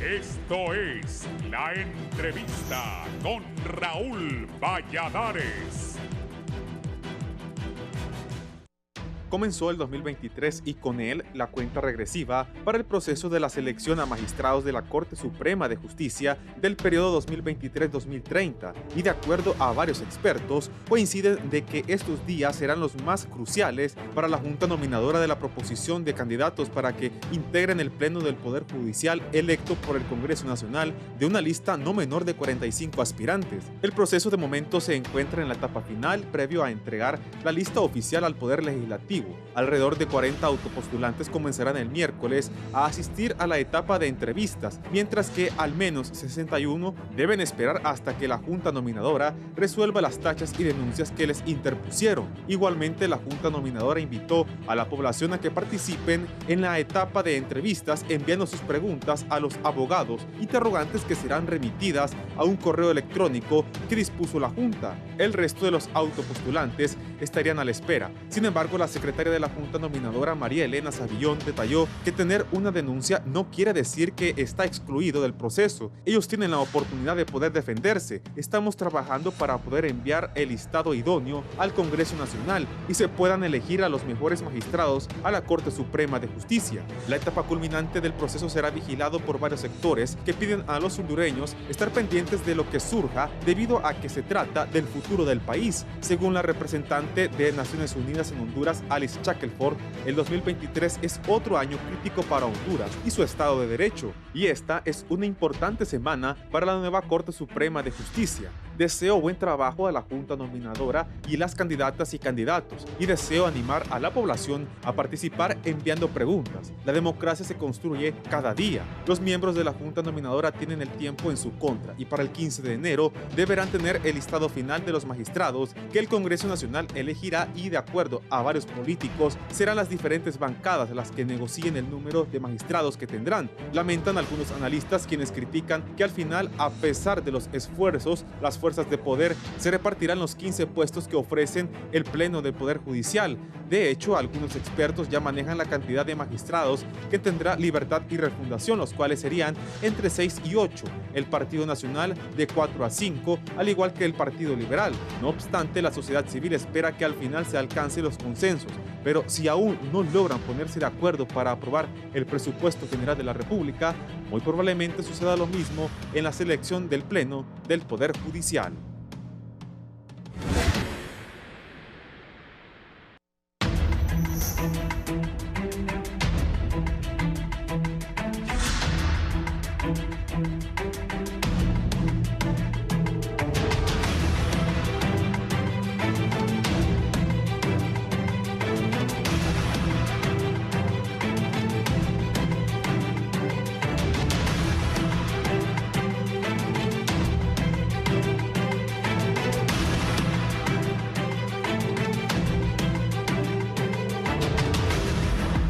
Esto es La Entrevista con Raúl Valladares. Comenzó el 2023 y con él la cuenta regresiva para el proceso de la selección a magistrados de la Corte Suprema de Justicia del periodo 2023-2030 y de acuerdo a varios expertos coinciden de que estos días serán los más cruciales para la Junta Nominadora de la proposición de candidatos para que integren el Pleno del Poder Judicial electo por el Congreso Nacional de una lista no menor de 45 aspirantes. El proceso de momento se encuentra en la etapa final previo a entregar la lista oficial al Poder Legislativo. Alrededor de 40 autopostulantes comenzarán el miércoles a asistir a la etapa de entrevistas, mientras que al menos 61 deben esperar hasta que la Junta Nominadora resuelva las tachas y denuncias que les interpusieron. Igualmente, la Junta Nominadora invitó a la población a que participen en la etapa de entrevistas enviando sus preguntas a los abogados, interrogantes que serán remitidas a un correo electrónico que dispuso la Junta. El resto de los autopostulantes estarían a la espera. Sin embargo, la secretaria de la Junta Nominadora, María Elena Savillón, detalló que tener una denuncia no quiere decir que está excluido del proceso. Ellos tienen la oportunidad de poder defenderse. Estamos trabajando para poder enviar el listado idóneo al Congreso Nacional y se puedan elegir a los mejores magistrados a la Corte Suprema de Justicia. La etapa culminante del proceso será vigilado por varios sectores que piden a los hondureños estar pendientes de lo que surja debido a que se trata del futuro del país. Según la representante de Naciones Unidas en Honduras, Alice Shackelford, el 2023 es otro año crítico para Honduras y su Estado de Derecho, y esta es una importante semana para la nueva Corte Suprema de Justicia. Deseo buen trabajo a la Junta Nominadora y las candidatas y candidatos, y deseo animar a la población a participar enviando preguntas. La democracia se construye cada día. Los miembros de la Junta Nominadora tienen el tiempo en su contra y para el 15 de enero deberán tener el listado final de los magistrados que el Congreso Nacional elegirá y de acuerdo a varios políticos serán las diferentes bancadas las que negocien el número de magistrados que tendrán. Lamentan algunos analistas quienes critican que al final, a pesar de los esfuerzos, las fuerzas de poder se repartirán los 15 puestos que ofrecen el Pleno del Poder Judicial. De hecho, algunos expertos ya manejan la cantidad de magistrados que tendrá Libertad y Refundación, los cuales serían entre 6 y 8, el Partido Nacional de 4 a 5, al igual que el Partido Liberal. No obstante, la sociedad civil espera que al final se alcancen los consensos, pero si aún no logran ponerse de acuerdo para aprobar el presupuesto general de la República, muy probablemente suceda lo mismo en la selección del Pleno del Poder Judicial.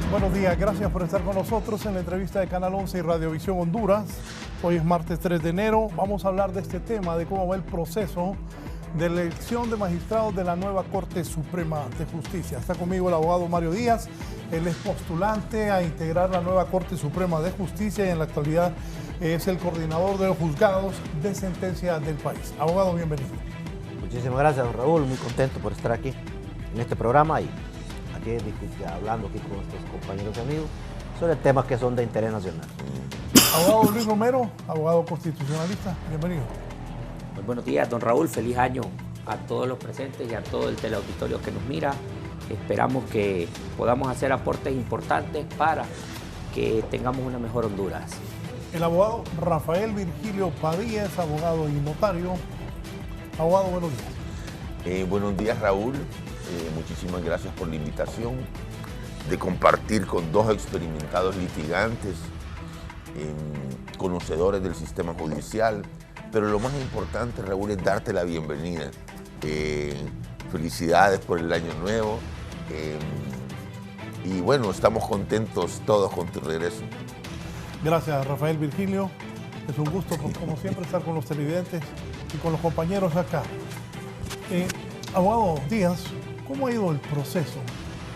Buenos días, gracias por estar con nosotros en la entrevista de Canal 11 y Radiovisión Honduras. Hoy es martes 3 de enero, vamos a hablar de este tema, de cómo va el proceso de elección de magistrados de la nueva Corte Suprema de Justicia. Está conmigo el abogado Mario Díaz, él es postulante a integrar la nueva Corte Suprema de Justicia y en la actualidad es el coordinador de los juzgados de sentencia del país. Abogado, bienvenido. Muchísimas gracias, don Raúl, muy contento por estar aquí en este programa y hablando aquí con nuestros compañeros y amigos sobre temas que son de interés nacional. Abogado Luis Romero, abogado constitucionalista, bienvenido. Muy buenos días, don Raúl, feliz año a todos los presentes y a todo el teleauditorio que nos mira. Esperamos que podamos hacer aportes importantes para que tengamos una mejor Honduras. El abogado Rafael Virgilio Padilla es abogado y notario. Abogado, buenos días. Buenos días, Raúl. Muchísimas gracias por la invitación de compartir con dos experimentados litigantes, conocedores del sistema judicial, pero lo más importante, Raúl, es darte la bienvenida. Felicidades por el año nuevo y bueno, estamos contentos todos con tu regreso. Gracias, Rafael Virgilio. Es un gusto, como siempre, estar con los televidentes y con los compañeros acá. Abogado Díaz, ¿cómo ha ido el proceso?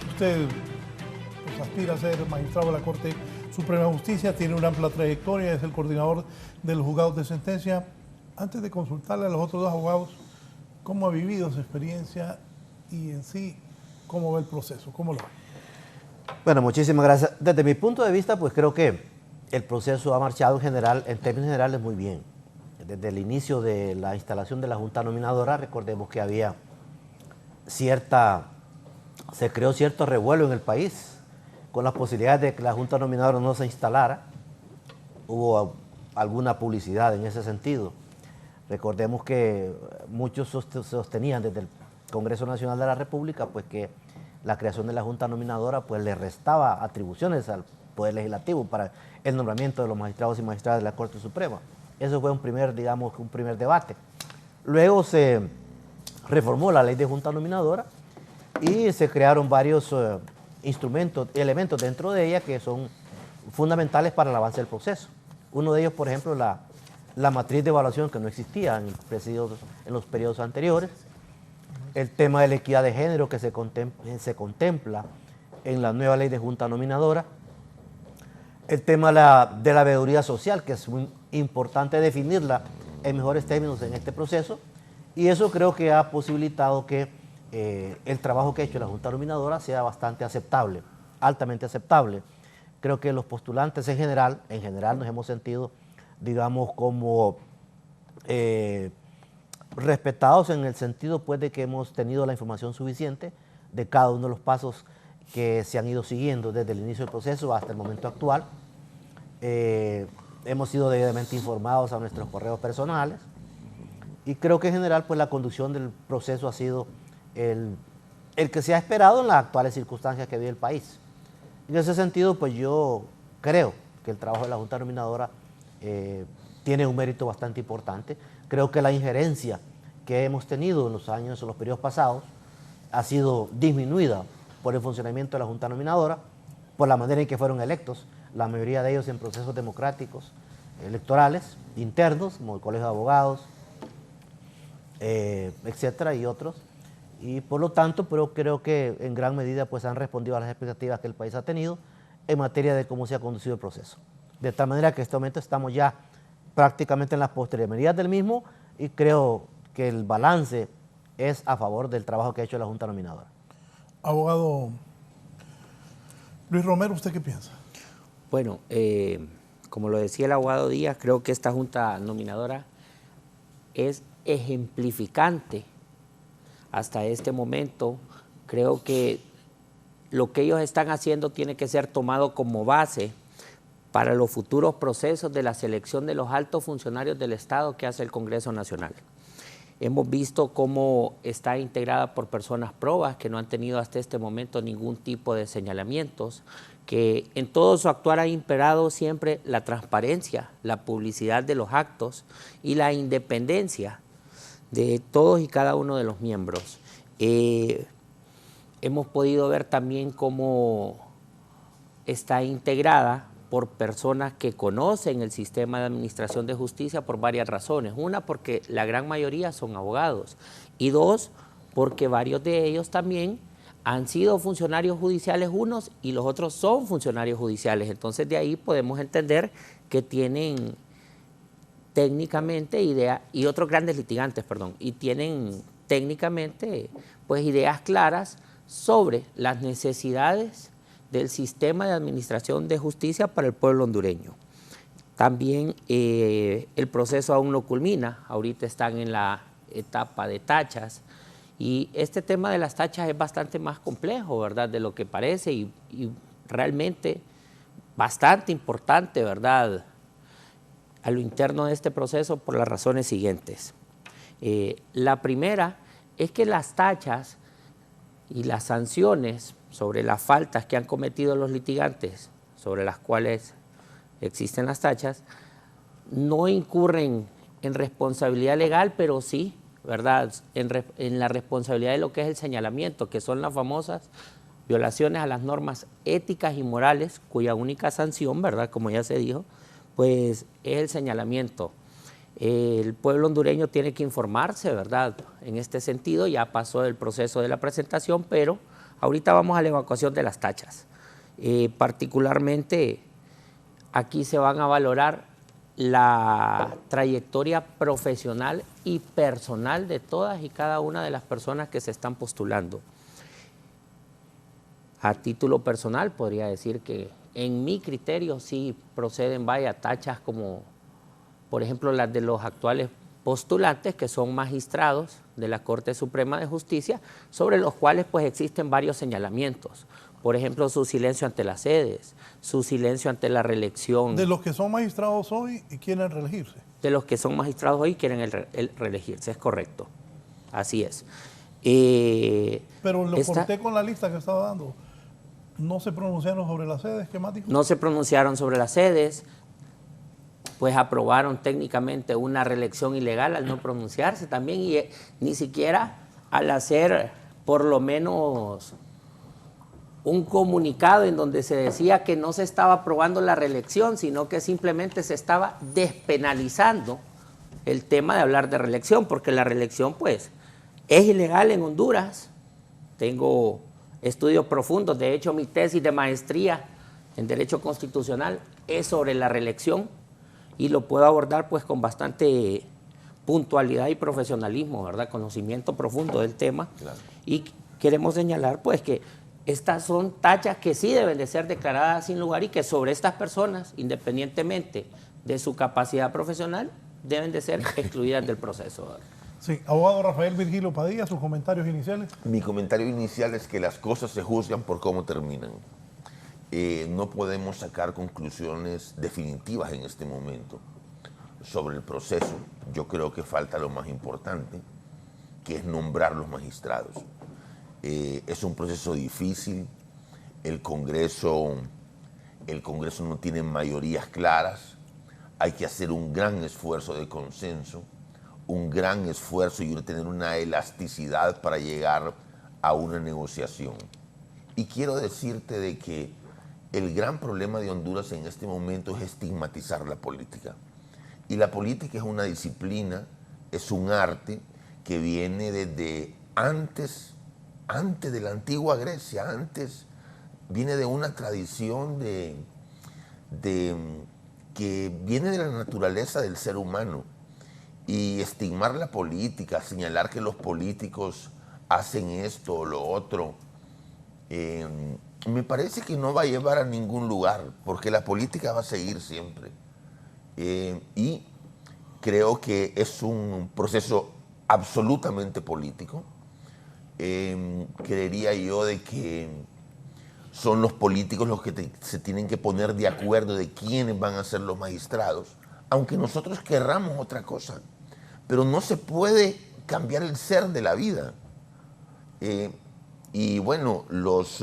Usted pues, aspira a ser magistrado de la Corte Suprema de Justicia, tiene una amplia trayectoria, es el coordinador de los juzgados de sentencia. Antes de consultarle a los otros dos abogados, ¿cómo ha vivido su experiencia y en sí, cómo ve el proceso? ¿Cómo lo ve? Bueno, muchísimas gracias. Desde mi punto de vista, pues creo que el proceso ha marchado en general, en términos generales, muy bien. Desde el inicio de la instalación de la Junta Nominadora, recordemos que había se creó cierto revuelo en el país con las posibilidades de que la Junta Nominadora no se instalara. Hubo alguna publicidad en ese sentido. Recordemos que muchos sostenían desde el Congreso Nacional de la República pues que la creación de la Junta Nominadora pues le restaba atribuciones al Poder Legislativo para el nombramiento de los magistrados y magistradas de la Corte Suprema. Eso fue un primer debate. Luego se reformó la ley de Junta Nominadora y se crearon varios elementos dentro de ella que son fundamentales para el avance del proceso. Uno de ellos, por ejemplo, la matriz de evaluación que no existía en los periodos anteriores, el tema de la equidad de género que se contempla en la nueva ley de Junta Nominadora, el tema de la veeduría social, que es muy importante definirla en mejores términos en este proceso, y eso creo que ha posibilitado que el trabajo que ha hecho la Junta Nominadora sea bastante aceptable, altamente aceptable. Creo que los postulantes en general nos hemos sentido, digamos, como respetados en el sentido pues de que hemos tenido la información suficiente de cada uno de los pasos que se han ido siguiendo desde el inicio del proceso hasta el momento actual. Hemos sido debidamente informados a nuestros correos personales y creo que en general pues la conducción del proceso ha sido el que se ha esperado en las actuales circunstancias que vive el país. En ese sentido pues yo creo que el trabajo de la Junta Nominadora tiene un mérito bastante importante. Creo que la injerencia que hemos tenido en los periodos pasados ha sido disminuida por el funcionamiento de la Junta Nominadora, por la manera en que fueron electos, la mayoría de ellos en procesos democráticos, electorales, internos, como el Colegio de Abogados, etcétera, y otros. Y por lo tanto, pero creo que en gran medida pues han respondido a las expectativas que el país ha tenido en materia de cómo se ha conducido el proceso. De tal manera que en este momento estamos ya prácticamente en las postrimerías del mismo y creo que el balance es a favor del trabajo que ha hecho la Junta Nominadora. Abogado Luis Romero, ¿usted qué piensa? Bueno, como lo decía el abogado Díaz, creo que esta Junta Nominadora es ejemplificante hasta este momento. Creo que lo que ellos están haciendo tiene que ser tomado como base para los futuros procesos de la selección de los altos funcionarios del Estado que hace el Congreso Nacional. Hemos visto cómo está integrada por personas probas que no han tenido hasta este momento ningún tipo de señalamientos, que en todo su actuar ha imperado siempre la transparencia, la publicidad de los actos y la independencia de todos y cada uno de los miembros. Hemos podido ver también cómo está integrada por personas que conocen el sistema de administración de justicia por varias razones. Una, porque la gran mayoría son abogados. Y dos, porque varios de ellos también han sido funcionarios judiciales unos y los otros son funcionarios judiciales. Entonces de ahí podemos entender que tienen técnicamente ideas, y otros grandes litigantes, perdón, y tienen técnicamente pues ideas claras sobre las necesidades del sistema de administración de justicia para el pueblo hondureño. También el proceso aún no culmina, ahorita están en la etapa de tachas y este tema de las tachas es bastante más complejo, ¿verdad?, de lo que parece y realmente bastante importante, ¿verdad?, a lo interno de este proceso por las razones siguientes. La primera es que las tachas y las sanciones sobre las faltas que han cometido los litigantes, sobre las cuales existen las tachas, no incurren en responsabilidad legal, pero sí, ¿verdad?, en la responsabilidad de lo que es el señalamiento, que son las famosas violaciones a las normas éticas y morales, cuya única sanción, ¿verdad?, como ya se dijo, pues es el señalamiento. El pueblo hondureño tiene que informarse, ¿verdad?, en este sentido. Ya pasó el proceso de la presentación, pero ahorita vamos a la evacuación de las tachas. Particularmente aquí se van a valorar la trayectoria profesional y personal de todas y cada una de las personas que se están postulando. A título personal podría decir que en mi criterio sí proceden, tachas como, por ejemplo, las de los actuales postulantes, que son magistrados de la Corte Suprema de Justicia, sobre los cuales pues existen varios señalamientos. Por ejemplo, su silencio ante las sedes, su silencio ante la reelección. De los que son magistrados hoy y quieren reelegirse. De los que son magistrados hoy y quieren reelegirse, es correcto. Así es. Pero lo corté con la lista que estaba dando. ¿No se pronunciaron sobre las sedes? ¿Qué más dijo? No se pronunciaron sobre las sedes, pues aprobaron técnicamente una reelección ilegal al no pronunciarse también, y ni siquiera al hacer por lo menos un comunicado en donde se decía que no se estaba aprobando la reelección, sino que simplemente se estaba despenalizando el tema de hablar de reelección, porque la reelección pues es ilegal en Honduras. Tengo estudios profundos, de hecho mi tesis de maestría en Derecho Constitucional es sobre la reelección y lo puedo abordar pues con bastante puntualidad y profesionalismo, ¿verdad? Conocimiento profundo del tema. Claro. Y queremos señalar pues que estas son tachas que sí deben de ser declaradas sin lugar y que sobre estas personas, independientemente de su capacidad profesional, deben de ser excluidas del proceso, ¿verdad? Sí, abogado Rafael Virgilio Padilla, sus comentarios iniciales. Mi comentario inicial es que las cosas se juzgan por cómo terminan. No podemos sacar conclusiones definitivas en este momento sobre el proceso. Yo creo que falta lo más importante, que es nombrar los magistrados. Es un proceso difícil, el Congreso no tiene mayorías claras, hay que hacer un gran esfuerzo de consenso, un gran esfuerzo y tener una elasticidad para llegar a una negociación. Y quiero decirte de que el gran problema de Honduras en este momento es estigmatizar la política. Y la política es una disciplina, es un arte que viene desde antes de la antigua Grecia, viene de una tradición que viene de la naturaleza del ser humano. Y estigmar la política, señalar que los políticos hacen esto o lo otro, me parece que no va a llevar a ningún lugar, porque la política va a seguir siempre. Y creo que es un proceso absolutamente político. Creería yo de que son los políticos los que se tienen que poner de acuerdo de quiénes van a ser los magistrados, aunque nosotros querramos otra cosa. Pero no se puede cambiar el ser de la vida. Y bueno, los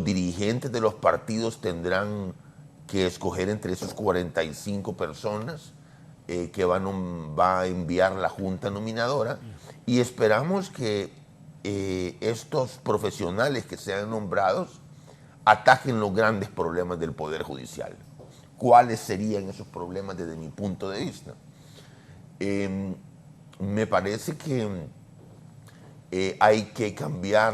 dirigentes de los partidos tendrán que escoger entre esos 45 personas que va a enviar la Junta Nominadora, y esperamos que estos profesionales que sean nombrados ataquen los grandes problemas del Poder Judicial. ¿Cuáles serían esos problemas desde mi punto de vista? Me parece que hay que cambiar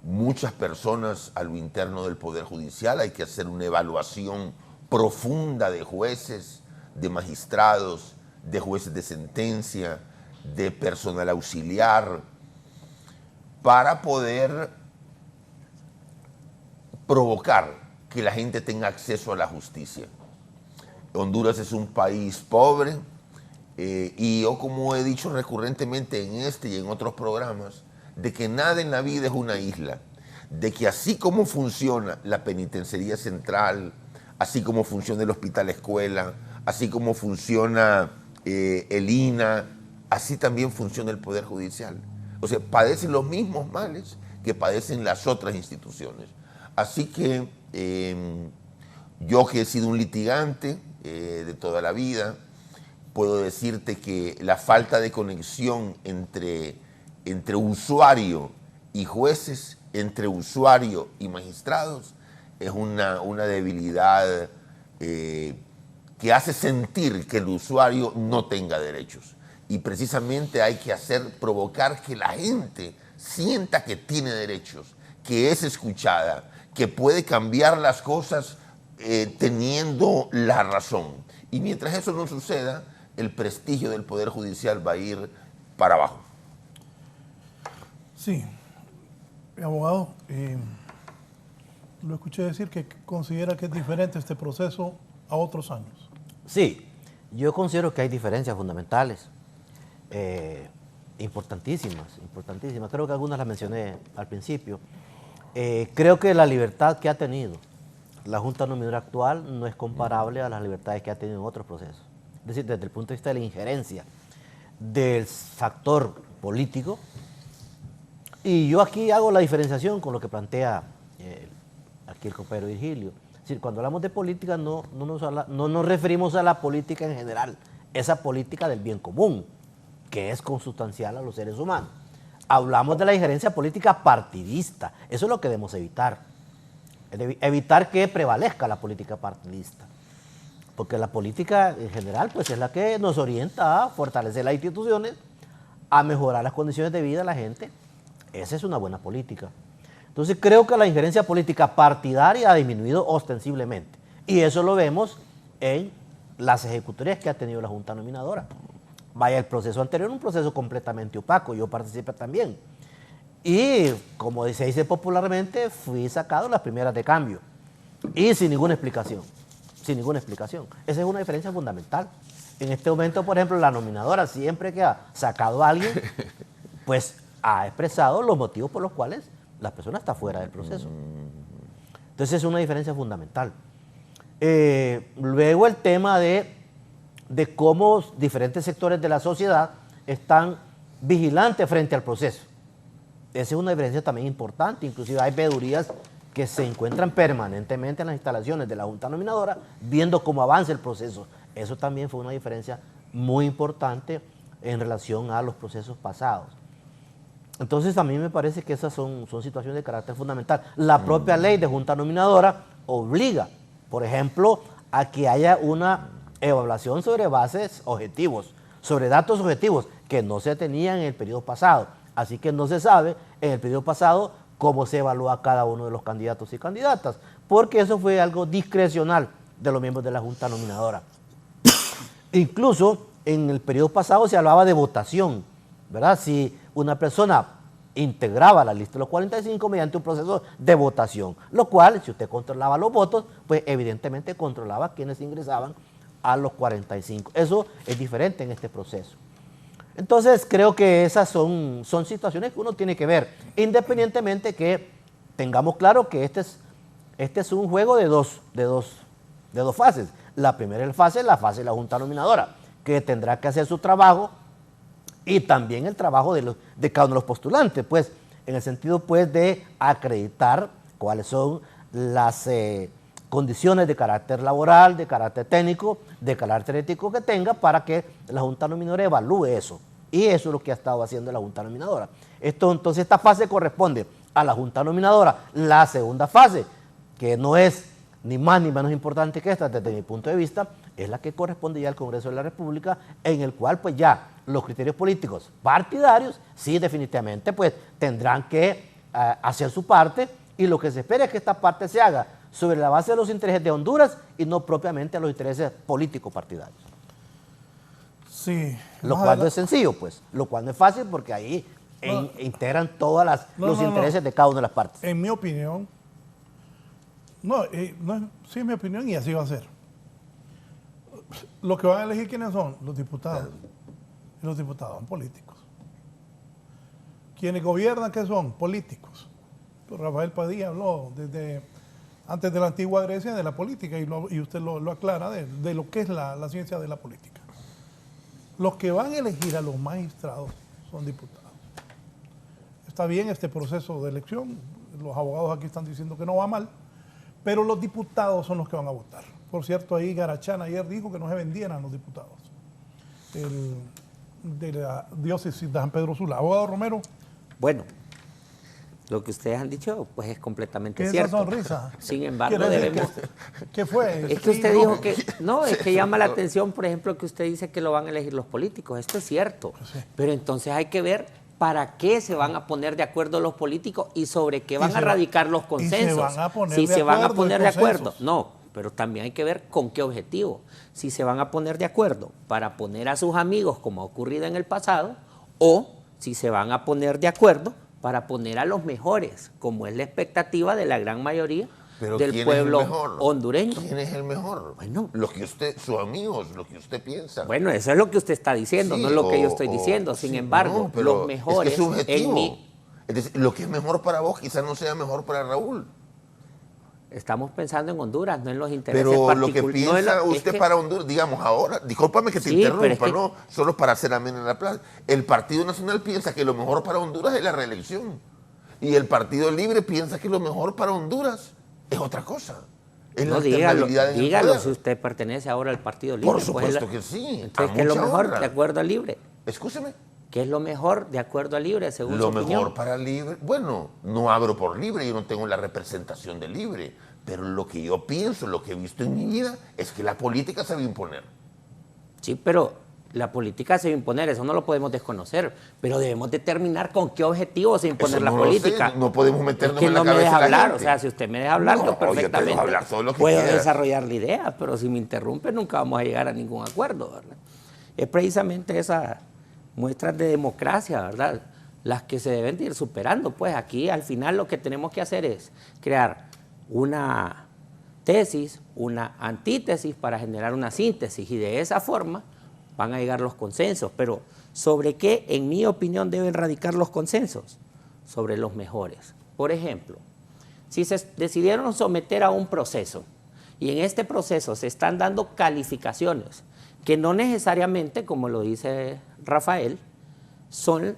muchas personas a lo interno del Poder Judicial, hay que hacer una evaluación profunda de jueces, de magistrados, de jueces de sentencia, de personal auxiliar, para poder provocar que la gente tenga acceso a la justicia. Honduras es un país pobre, y yo, como he dicho recurrentemente en este y en otros programas, de que nada en la vida es una isla, de que así como funciona la penitenciaría central, así como funciona el hospital escuela, así como funciona el INA, así también funciona el Poder Judicial. O sea, padecen los mismos males que padecen las otras instituciones. Así que yo, que he sido un litigante de toda la vida, puedo decirte que la falta de conexión entre usuario y jueces, entre usuario y magistrados, es una debilidad que hace sentir que el usuario no tenga derechos. Y precisamente hay que provocar que la gente sienta que tiene derechos, que es escuchada, que puede cambiar las cosas teniendo la razón. Y mientras eso no suceda, el prestigio del Poder Judicial va a ir para abajo. Sí, abogado, lo escuché decir que considera que es diferente este proceso a otros años. Sí, yo considero que hay diferencias fundamentales, importantísimas. Creo que algunas las mencioné al principio. Creo que la libertad que ha tenido la Junta Nominadora actual no es comparable a las libertades que ha tenido en otros procesos. Es decir, desde el punto de vista de la injerencia del factor político. Y yo aquí hago la diferenciación con lo que plantea aquí el compañero Virgilio. Es decir, cuando hablamos de política no nos referimos a la política en general, esa política del bien común, que es consustancial a los seres humanos. Hablamos de la injerencia política partidista, eso es lo que debemos evitar. Evitar que prevalezca la política partidista. Porque la política en general pues es la que nos orienta a fortalecer las instituciones, a mejorar las condiciones de vida de la gente. Esa es una buena política. Entonces creo que la injerencia política partidaria ha disminuido ostensiblemente. Y eso lo vemos en las ejecutorias que ha tenido la Junta Nominadora. Vaya, el proceso anterior era un proceso completamente opaco, yo participé también. Y como se dice popularmente, fui sacado en las primeras de cambio. Y sin ninguna explicación. Sin ninguna explicación. Esa es una diferencia fundamental. En este momento, por ejemplo, la nominadora siempre que ha sacado a alguien, pues ha expresado los motivos por los cuales la persona está fuera del proceso. Entonces es una diferencia fundamental. Luego el tema de cómo diferentes sectores de la sociedad están vigilantes frente al proceso. Esa es una diferencia también importante. Inclusive hay veedurías que se encuentran permanentemente en las instalaciones de la Junta Nominadora viendo cómo avanza el proceso. Eso también fue una diferencia muy importante en relación a los procesos pasados. Entonces a mí me parece que esas son situaciones de carácter fundamental. La propia ley de Junta Nominadora obliga, por ejemplo, a que haya una evaluación sobre bases objetivos, sobre datos objetivos que no se tenían en el periodo pasado. Así que no se sabe en el periodo pasado cómo se evalúa cada uno de los candidatos y candidatas, porque eso fue algo discrecional de los miembros de la Junta Nominadora. Incluso en el periodo pasado se hablaba de votación, ¿verdad? Si una persona integraba la lista de los 45 mediante un proceso de votación, lo cual, si usted controlaba los votos, pues evidentemente controlaba quienes ingresaban a los 45. Eso es diferente en este proceso. Entonces creo que esas son situaciones que uno tiene que ver, independientemente que tengamos claro que este es un juego de dos fases. La primera fase es la fase de la Junta Nominadora, que tendrá que hacer su trabajo y también el trabajo de cada uno de los postulantes, pues en el sentido pues de acreditar cuáles son las condiciones de carácter laboral, de carácter técnico, de carácter ético que tenga para que la Junta Nominadora evalúe eso. Y eso es lo que ha estado haciendo la Junta Nominadora. Entonces esta fase corresponde a la Junta Nominadora. La segunda fase, que no es ni más ni menos importante que esta desde mi punto de vista, es la que corresponde ya al Congreso de la República, en el cual pues ya los criterios políticos partidarios, sí definitivamente pues tendrán que hacer su parte, y lo que se espera es que esta parte se haga sobre la base de los intereses de Honduras y no propiamente a los intereses políticos partidarios. Sí. Lo cual no es sencillo, pues. Lo cual no es fácil porque ahí integran todos los intereses de cada una de las partes. En mi opinión, sí es mi opinión y así va a ser. Los que van a elegir quiénes son los diputados. Y los diputados son políticos. Quienes gobiernan, ¿qué son? Políticos. Rafael Padilla habló desde antes de la antigua Grecia de la política y usted lo aclara de lo que es la ciencia de la política. Los que van a elegir a los magistrados son diputados. Está bien este proceso de elección, los abogados aquí están diciendo que no va mal, pero los diputados son los que van a votar. Por cierto, ahí Garachana ayer dijo que no se vendieran los diputados de la diócesis de San Pedro Sula. Abogado Romero. Bueno, lo que ustedes han dicho pues es completamente ¿Qué cierto. Esa sonrisa? Sin embargo, debemos... ¿Qué fue? Es que usted dijo que... No, es que llama la atención, por ejemplo, que usted dice que lo van a elegir los políticos. Esto es cierto. Sí. Pero entonces hay que ver para qué se van a poner de acuerdo los políticos y sobre qué van a radicar los consensos. Se van a poner de acuerdo. No, pero también hay que ver con qué objetivo. Si se van a poner de acuerdo para poner a sus amigos, como ha ocurrido en el pasado, o si se van a poner de acuerdo para poner a los mejores, como es la expectativa de la gran mayoría del pueblo hondureño. ¿Quién es el mejor? Bueno, los que usted, sus amigos, lo que usted piensa. Bueno, eso es lo que usted está diciendo, Sí, no es lo que yo estoy diciendo. Sin embargo, no, los mejores es que es subjetivo. en Es decir, lo que es mejor para vos quizás no sea mejor para Raúl. Estamos pensando en Honduras, no en los intereses Pero particulares. lo que piensa usted para Honduras, digamos ahora, discúlpame que te interrumpa, ¿no? Solo para hacer amén en la plaza. El Partido Nacional piensa que lo mejor para Honduras es la reelección. Y el Partido Libre piensa que lo mejor para Honduras es otra cosa. Es no, dígalo si usted pertenece ahora al Partido Libre. Por supuesto que sí. Entonces, ¿qué es lo mejor de acuerdo al Libre? Escúcheme. ¿Qué es lo mejor de acuerdo al Libre, según su opinión? Lo mejor para Libre, bueno, no abro por Libre, yo no tengo la representación de Libre, pero lo que yo pienso, lo que he visto en mi vida, es que la política se debe imponer. Sí, pero la política se debe imponer, eso no lo podemos desconocer, pero debemos determinar con qué objetivo se impone la política. No podemos meternos en la cabeza no me deja hablar, gente. O sea, si usted me deja hablar, yo perfectamente yo hablar todo lo que puedo quiera. desarrollar la idea, pero si me interrumpe nunca vamos a llegar a ningún acuerdo, ¿verdad? Es precisamente esas muestras de democracia, ¿verdad?, las que se deben de ir superando. Pues aquí al final lo que tenemos que hacer es crear una tesis, una antítesis para generar una síntesis, y de esa forma van a llegar los consensos. Pero ¿sobre qué, en mi opinión, deben radicar los consensos? Sobre los mejores. Por ejemplo, si se decidieron someter a un proceso y en este proceso se están dando calificaciones que no necesariamente, como lo dice Rafael, son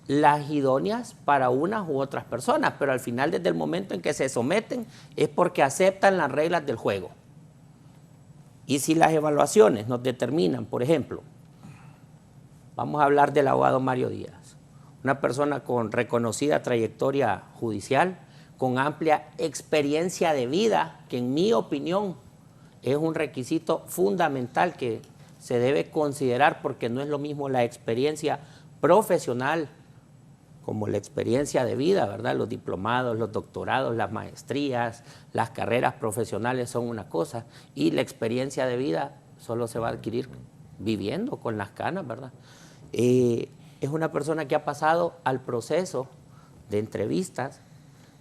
las idóneas para unas u otras personas, pero al final, desde el momento en que se someten, es porque aceptan las reglas del juego. Y si las evaluaciones nos determinan, por ejemplo, vamos a hablar del abogado Mario Díaz, una persona con reconocida trayectoria judicial, con amplia experiencia de vida, que en mi opinión es un requisito fundamental que se debe considerar, porque no es lo mismo la experiencia profesional como la experiencia de vida, ¿verdad? Los diplomados, los doctorados, las maestrías, las carreras profesionales son una cosa, y la experiencia de vida solo se va a adquirir viviendo con las canas, ¿verdad? Es una persona que ha pasado al proceso de entrevistas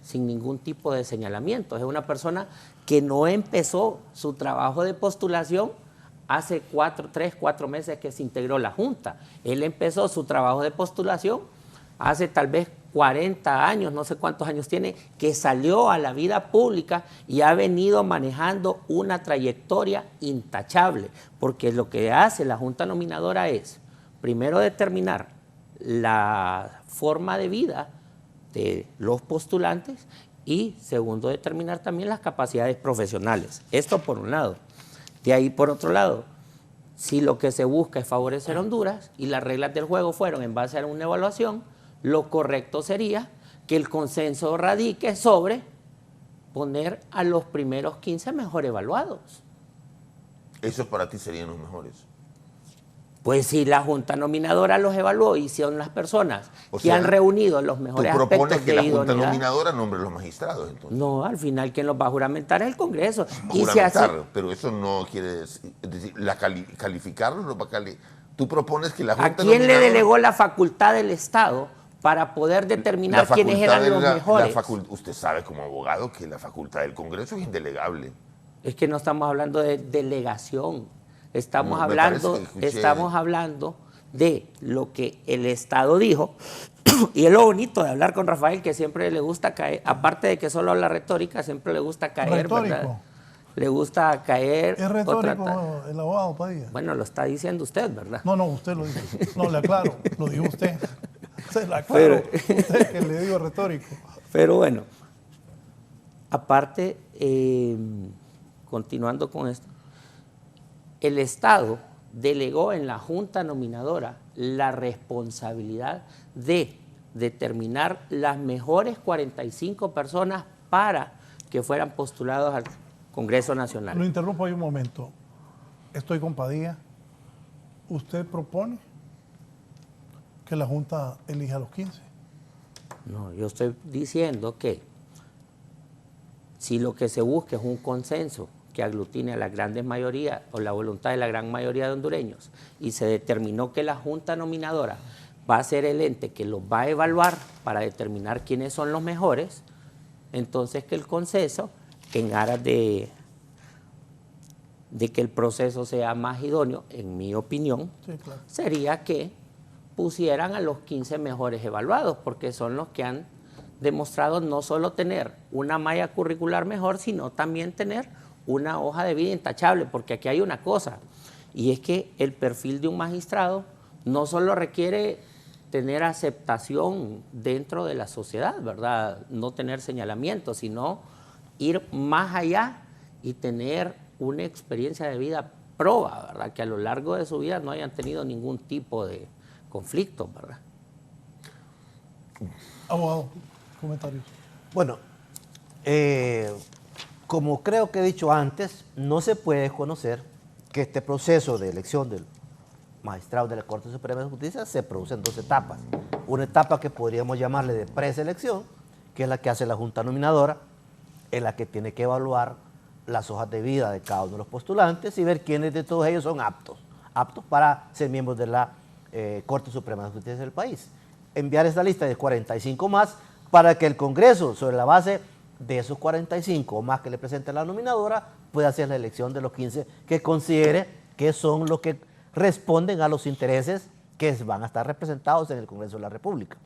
sin ningún tipo de señalamiento. Es una persona que no empezó su trabajo de postulación hace 3, 4 meses que se integró la Junta. Él empezó su trabajo de postulación hace tal vez 40 años, no sé cuántos años tiene, que salió a la vida pública y ha venido manejando una trayectoria intachable, porque lo que hace la Junta Nominadora es, primero, determinar la forma de vida de los postulantes y, segundo, determinar también las capacidades profesionales. Esto por un lado. De ahí, por otro lado, si lo que se busca es favorecer a Honduras y las reglas del juego fueron en base a una evaluación, lo correcto sería que el consenso radique sobre poner a los primeros 15 mejor evaluados. ¿Esos para ti serían los mejores? Pues si la Junta Nominadora los evaluó y son las personas que han reunido los mejores aspectos de idoneidad. ¿Tú propones que la Junta Nominadora nombre los magistrados, entonces? No, al final quien los va a juramentar es el Congreso. Juramentar, pero eso no quiere decir, calificarlos, los va a Tú propones que la Junta Nominadora... ¿A quién le delegó la facultad del Estado para poder determinar quiénes eran los mejores? Usted sabe como abogado que la facultad del Congreso es indelegable. Es que no estamos hablando de delegación. Estamos hablando de lo que el Estado dijo, y es lo bonito de hablar con Rafael, que siempre le gusta caer, aparte de que solo habla retórica, siempre le gusta caer, ¿verdad? Le gusta caer. ¿Es retórico el abogado Padilla? Bueno, lo está diciendo usted, ¿verdad? No, usted lo dice. No, le aclaro, lo dijo usted. Se le aclaro, usted que le digo retórico. Pero bueno, aparte, continuando con esto, el Estado delegó en la Junta Nominadora la responsabilidad de determinar las mejores 45 personas para que fueran postulados al Congreso Nacional. Lo interrumpo ahí un momento. Estoy con Padilla. ¿Usted propone que la Junta elija a los 15? No, yo estoy diciendo que si lo que se busca es un consenso que aglutine a la grandes mayoría o la voluntad de la gran mayoría de hondureños y se determinó que la Junta Nominadora va a ser el ente que los va a evaluar para determinar quiénes son los mejores, entonces que el Conceso, en aras de que el proceso sea más idóneo, en mi opinión, Sí, claro. sería que pusieran a los 15 mejores evaluados, porque son los que han demostrado no solo tener una malla curricular mejor, sino también tener una hoja de vida intachable, porque aquí hay una cosa, y es que el perfil de un magistrado no solo requiere tener aceptación dentro de la sociedad, ¿verdad? No tener señalamientos, sino ir más allá y tener una experiencia de vida proba, ¿verdad? Que a lo largo de su vida no hayan tenido ningún tipo de conflicto, ¿verdad? Abogado, comentarios. Bueno, como creo que he dicho antes, no se puede desconocer que este proceso de elección del magistrado de la Corte Suprema de Justicia se produce en dos etapas. Una etapa que podríamos llamarle de preselección, que es la que hace la Junta Nominadora, en la que tiene que evaluar las hojas de vida de cada uno de los postulantes y ver quiénes de todos ellos son aptos para ser miembros de la Corte Suprema de Justicia del país. Enviar esta lista de 45 más para que el Congreso, sobre la base de esos 45 o más que le presente la nominadora, pueda hacer la elección de los 15 que considere que son los que responden a los intereses que van a estar representados en el Congreso de la República.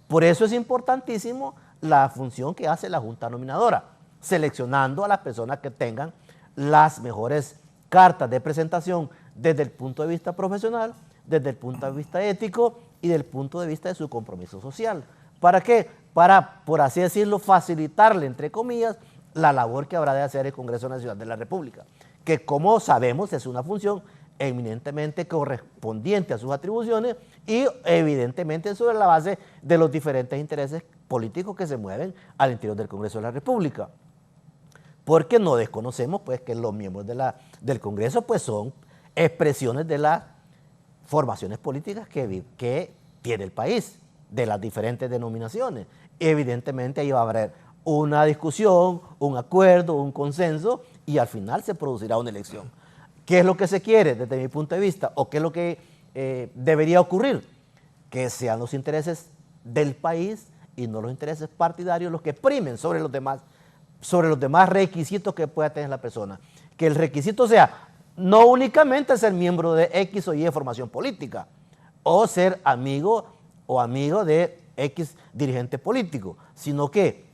Por eso es importantísimo la función que hace la Junta Nominadora, seleccionando a las personas que tengan las mejores cartas de presentación desde el punto de vista profesional, desde el punto de vista ético y del punto de vista de su compromiso social. ¿Para qué? Para, por así decirlo, facilitarle, entre comillas, la labor que habrá de hacer el Congreso Nacional de la República, que como sabemos es una función eminentemente correspondiente a sus atribuciones y evidentemente sobre la base de los diferentes intereses políticos que se mueven al interior del Congreso de la República. Porque no desconocemos pues que los miembros del Congreso pues son expresiones de las formaciones políticas que tiene el país, de las diferentes denominaciones. Evidentemente ahí va a haber una discusión, un acuerdo, un consenso y al final se producirá una elección. ¿Qué es lo que se quiere desde mi punto de vista o qué es lo que debería ocurrir? Que sean los intereses del país y no los intereses partidarios los que primen sobre los demás requisitos que pueda tener la persona. Que el requisito sea no únicamente ser miembro de X o Y formación política o ser amigo o amigo de X dirigente político, sino que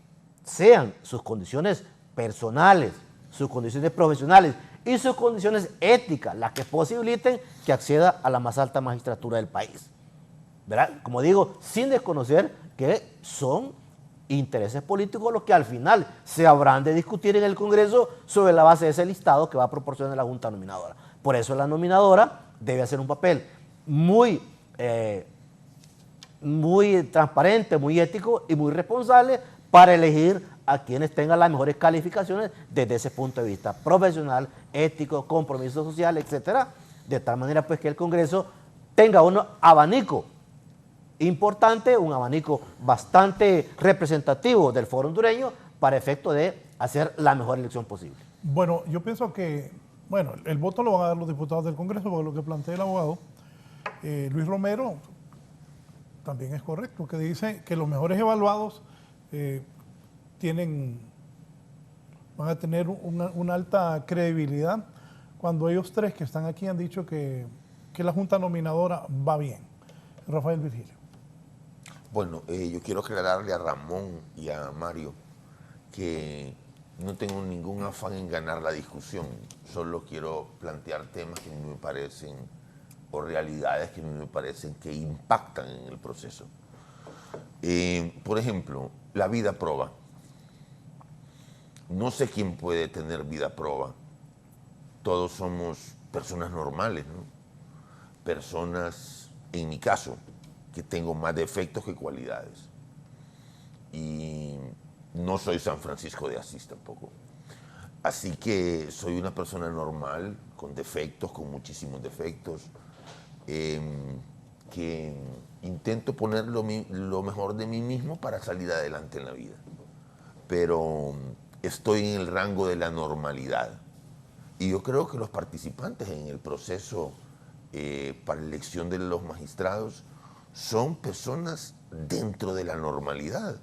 sean sus condiciones personales, sus condiciones profesionales y sus condiciones éticas las que posibiliten que acceda a la más alta magistratura del país. ¿Verdad? Como digo, sin desconocer que son intereses políticos los que al final se habrán de discutir en el Congreso sobre la base de ese listado que va a proporcionar la Junta Nominadora. Por eso la nominadora debe hacer un papel muy transparente, muy ético y muy responsable para elegir a quienes tengan las mejores calificaciones desde ese punto de vista profesional, ético, compromiso social, etcétera, de tal manera pues que el Congreso tenga un abanico importante, un abanico bastante representativo del foro hondureño para efecto de hacer la mejor elección posible. Bueno, yo pienso que, bueno, el voto lo van a dar los diputados del Congreso, porque lo que plantea el abogado Luis Romero también es correcto, que dice que los mejores evaluados van a tener una alta credibilidad cuando ellos tres que están aquí han dicho que la Junta Nominadora va bien. Rafael Virgilio. Bueno, yo quiero aclararle a Ramón y a Mario que no tengo ningún afán en ganar la discusión, solo quiero plantear temas que me parecen, o realidades que me parecen que impactan en el proceso. Por ejemplo, la vida proba. No sé quién puede tener vida proba. Todos somos personas normales, ¿no? Personas, en mi caso, que tengo más defectos que cualidades. Y no soy San Francisco de Asís tampoco. Así que soy una persona normal, con defectos, con muchísimos defectos, que intento poner lo mejor de mí mismo para salir adelante en la vida. Pero estoy en el rango de la normalidad. Y yo creo que los participantes en el proceso para la elección de los magistrados son personas dentro de la normalidad.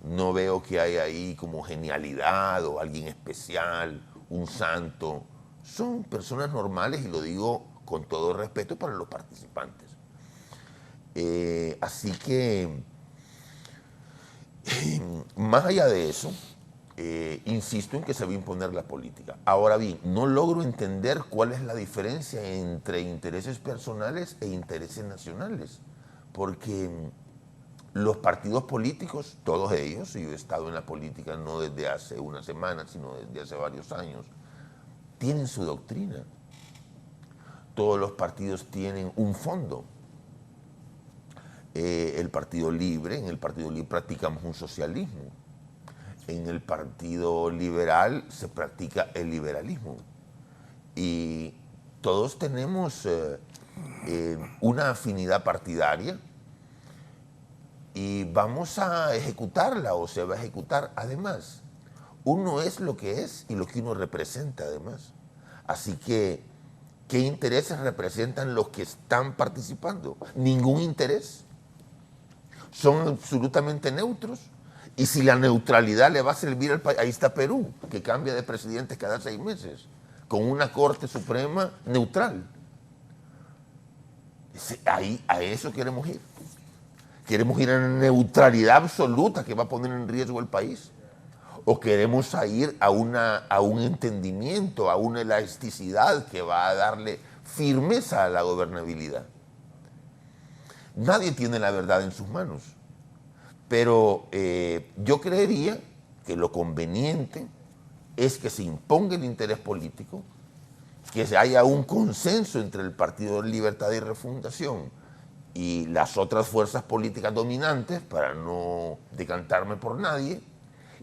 No veo que haya ahí como genialidad o alguien especial, un santo. Son personas normales y lo digo con todo respeto para los participantes. Así que, más allá de eso, insisto en que se va a imponer la política. Ahora bien, no logro entender cuál es la diferencia entre intereses personales e intereses nacionales, porque los partidos políticos, todos ellos, y yo he estado en la política no desde hace una semana, sino desde hace varios años, tienen su doctrina. Todos los partidos tienen un fondo. El Partido Libre, en el Partido Libre practicamos un socialismo. En el Partido Liberal se practica el liberalismo. Y todos tenemos una afinidad partidaria y vamos a ejecutarla o se va a ejecutar. Además, uno es lo que es y lo que uno representa además. Así que, ¿qué intereses representan los que están participando? Ningún interés. Son absolutamente neutros. Y si la neutralidad le va a servir al país, ahí está Perú, que cambia de presidente cada 6 meses, con una Corte Suprema neutral. Ahí, a eso queremos ir. ¿Queremos ir a una neutralidad absoluta que va a poner en riesgo el país? ¿O queremos ir a un entendimiento, a una elasticidad que va a darle firmeza a la gobernabilidad? Nadie tiene la verdad en sus manos. Pero yo creería que lo conveniente es que se imponga el interés político, que haya un consenso entre el Partido de Libertad y Refundación y las otras fuerzas políticas dominantes, para no decantarme por nadie,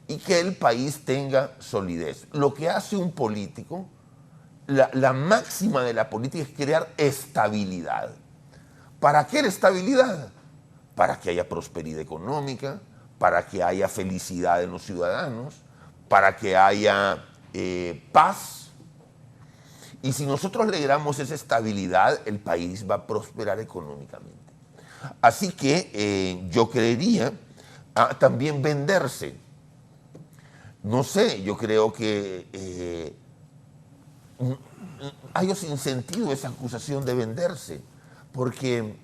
y que el país tenga solidez. Lo que hace un político, la máxima de la política es crear estabilidad. ¿Para qué la estabilidad? Para que haya prosperidad económica, para que haya felicidad en los ciudadanos, para que haya paz. Y si nosotros logramos esa estabilidad, el país va a prosperar económicamente. Así que yo creería también venderse. No sé, yo creo que hay sin sentido esa acusación de venderse, porque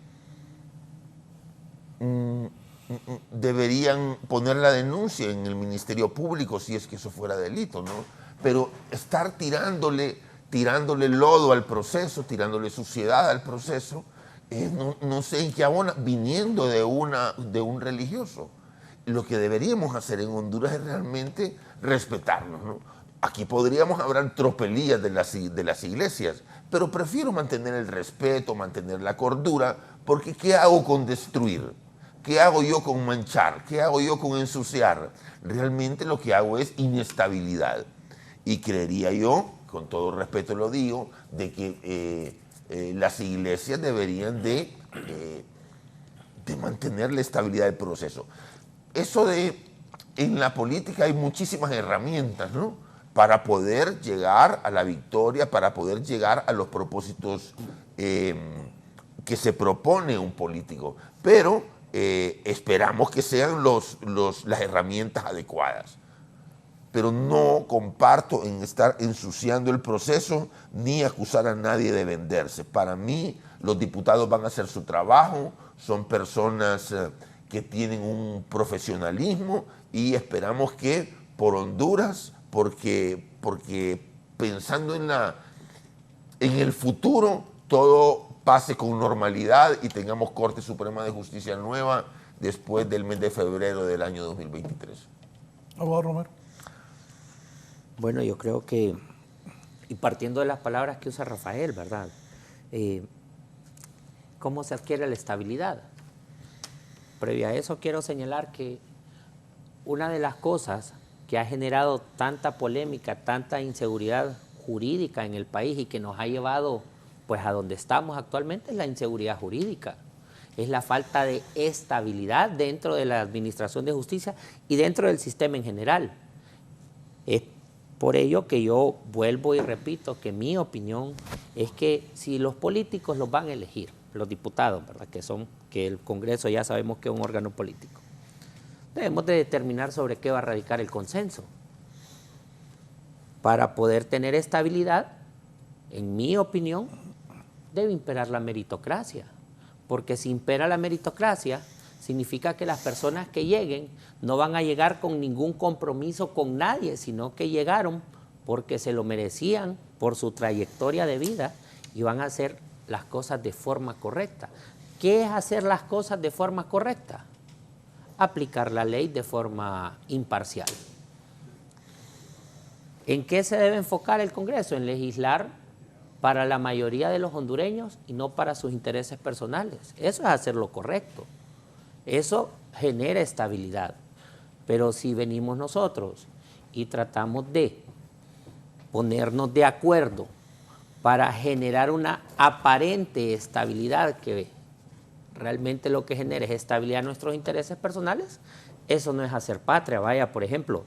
deberían poner la denuncia en el Ministerio Público si es que eso fuera delito, ¿no? Pero estar tirándole lodo al proceso, tirándole suciedad al proceso, no sé en qué abona, viniendo de un religioso. Lo que deberíamos hacer en Honduras es realmente respetarnos, ¿no? Aquí podríamos hablar tropelías de las iglesias, pero prefiero mantener el respeto, mantener la cordura, porque ¿qué hago con destruir? ¿Qué hago yo con manchar? ¿Qué hago yo con ensuciar? Realmente lo que hago es inestabilidad. Y creería yo, con todo respeto lo digo, de que las iglesias deberían de mantener la estabilidad del proceso. En la política hay muchísimas herramientas, ¿no?, para poder llegar a la victoria, para poder llegar a los propósitos que se propone un político. Pero esperamos que sean las herramientas adecuadas. Pero no comparto en estar ensuciando el proceso ni acusar a nadie de venderse. Para mí, los diputados van a hacer su trabajo, son personas que tienen un profesionalismo y esperamos que por Honduras, porque pensando en el futuro, todo pase con normalidad y tengamos Corte Suprema de Justicia nueva después del mes de febrero del año 2023. Abogado Romero. Bueno, yo creo que, y partiendo de las palabras que usa Rafael, ¿verdad? ¿Cómo se adquiere la estabilidad? Previo a eso quiero señalar que una de las cosas que ha generado tanta polémica, tanta inseguridad jurídica en el país y que nos ha llevado pues a donde estamos actualmente es la inseguridad jurídica, es la falta de estabilidad dentro de la administración de justicia y dentro del sistema en general. Es Por ello que yo vuelvo y repito que mi opinión es que si los políticos los van a elegir, los diputados, ¿verdad? Que el Congreso ya sabemos que es un órgano político, debemos de determinar sobre qué va a radicar el consenso. Para poder tener estabilidad, en mi opinión, debe imperar la meritocracia, porque si impera la meritocracia, significa que las personas que lleguen no van a llegar con ningún compromiso con nadie, sino que llegaron porque se lo merecían por su trayectoria de vida y van a hacer las cosas de forma correcta. ¿Qué es hacer las cosas de forma correcta? Aplicar la ley de forma imparcial. ¿En qué se debe enfocar el Congreso? En legislar para la mayoría de los hondureños y no para sus intereses personales. Eso es hacer lo correcto. Eso genera estabilidad. Pero si venimos nosotros y tratamos de ponernos de acuerdo para generar una aparente estabilidad que realmente lo que genera es estabilidad en nuestros intereses personales, eso no es hacer patria. Vaya, por ejemplo,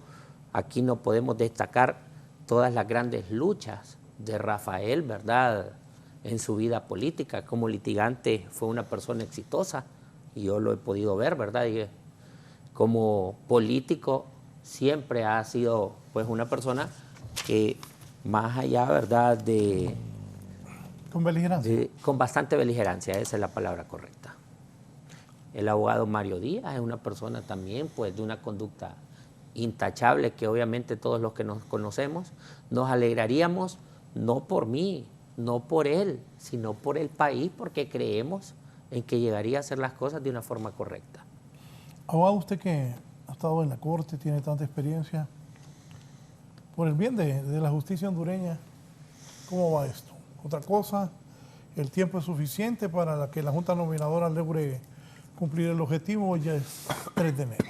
aquí no podemos destacar todas las grandes luchas de Rafael, ¿verdad?, en su vida política. Como litigante fue una persona exitosa, y yo lo he podido ver, ¿verdad? Y como político siempre ha sido pues una persona que más allá, ¿verdad?, con beligerancia. Con bastante beligerancia, esa es la palabra correcta. El abogado Mario Díaz es una persona también pues de una conducta intachable que obviamente todos los que nos conocemos nos alegraríamos, no por mí, no por él, sino por el país, porque creemos en que llegaría a hacer las cosas de una forma correcta. Abogado, usted que ha estado en la Corte, tiene tanta experiencia, por el bien de la justicia hondureña, ¿cómo va esto? Otra cosa, ¿el tiempo es suficiente para que la Junta Nominadora logre cumplir el objetivo o ya es 3 de enero?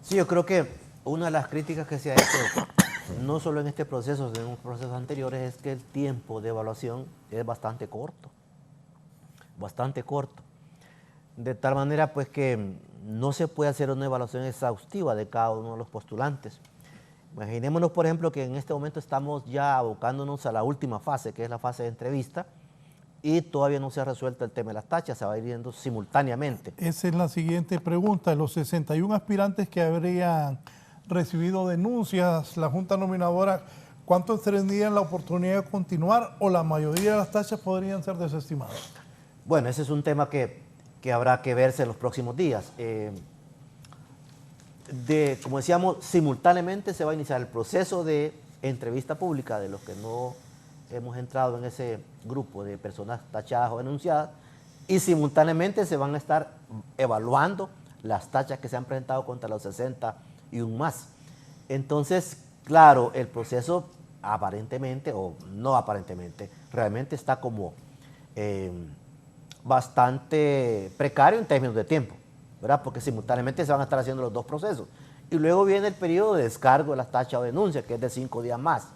Sí, yo creo que una de las críticas que se ha hecho, no solo en este proceso, sino en procesos anteriores, es que el tiempo de evaluación es bastante corto. De tal manera pues que no se puede hacer una evaluación exhaustiva de cada uno de los postulantes. Imaginémonos, por ejemplo, que en este momento estamos ya abocándonos a la última fase, que es la fase de entrevista, y todavía no se ha resuelto el tema de las tachas, se va a ir viendo simultáneamente. Esa es la siguiente pregunta. Los 61 aspirantes que habrían recibido denuncias, la Junta Nominadora, ¿cuántos tendrían la oportunidad de continuar o la mayoría de las tachas podrían ser desestimadas? Bueno, ese es un tema que habrá que verse en los próximos días. Como decíamos, simultáneamente se va a iniciar el proceso de entrevista pública de los que no hemos entrado en ese grupo de personas tachadas o denunciadas, y simultáneamente se van a estar evaluando las tachas que se han presentado contra los 61 más. Entonces, claro, el proceso aparentemente, o no aparentemente, realmente está como bastante precario en términos de tiempo, ¿verdad? Porque simultáneamente se van a estar haciendo los dos procesos. Y luego viene el periodo de descargo de las tachas o denuncias, que es de 5 días más.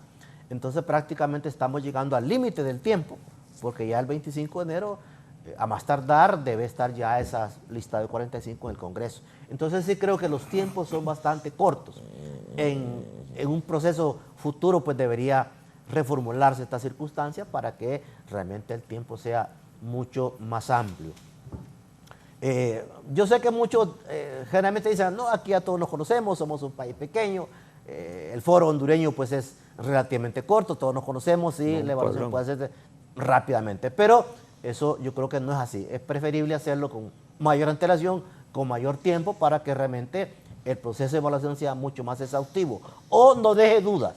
Entonces prácticamente estamos llegando al límite del tiempo, porque ya el 25 de enero, a más tardar, debe estar ya esa lista de 45 en el Congreso. Entonces sí creo que los tiempos son bastante cortos. En un proceso futuro pues debería reformularse esta circunstancia para que realmente el tiempo sea mucho más amplio. Yo sé que muchos generalmente dicen, no, aquí a todos nos conocemos, somos un país pequeño, el foro hondureño pues es relativamente corto, todos nos conocemos y la evaluación puede hacerse rápidamente, pero eso yo creo que no es así. Es preferible hacerlo con mayor antelación, con mayor tiempo, para que realmente el proceso de evaluación sea mucho más exhaustivo o no deje dudas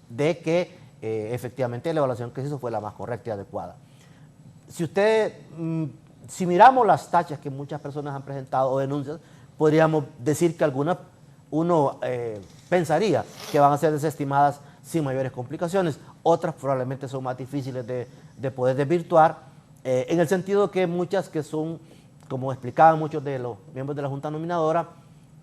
de que efectivamente la evaluación que se hizo fue la más correcta y adecuada. Si miramos las tachas que muchas personas han presentado o denuncias, podríamos decir que algunas uno pensaría que van a ser desestimadas sin mayores complicaciones, otras probablemente son más difíciles de poder desvirtuar, en el sentido que muchas que son, como explicaban muchos de los miembros de la Junta Nominadora,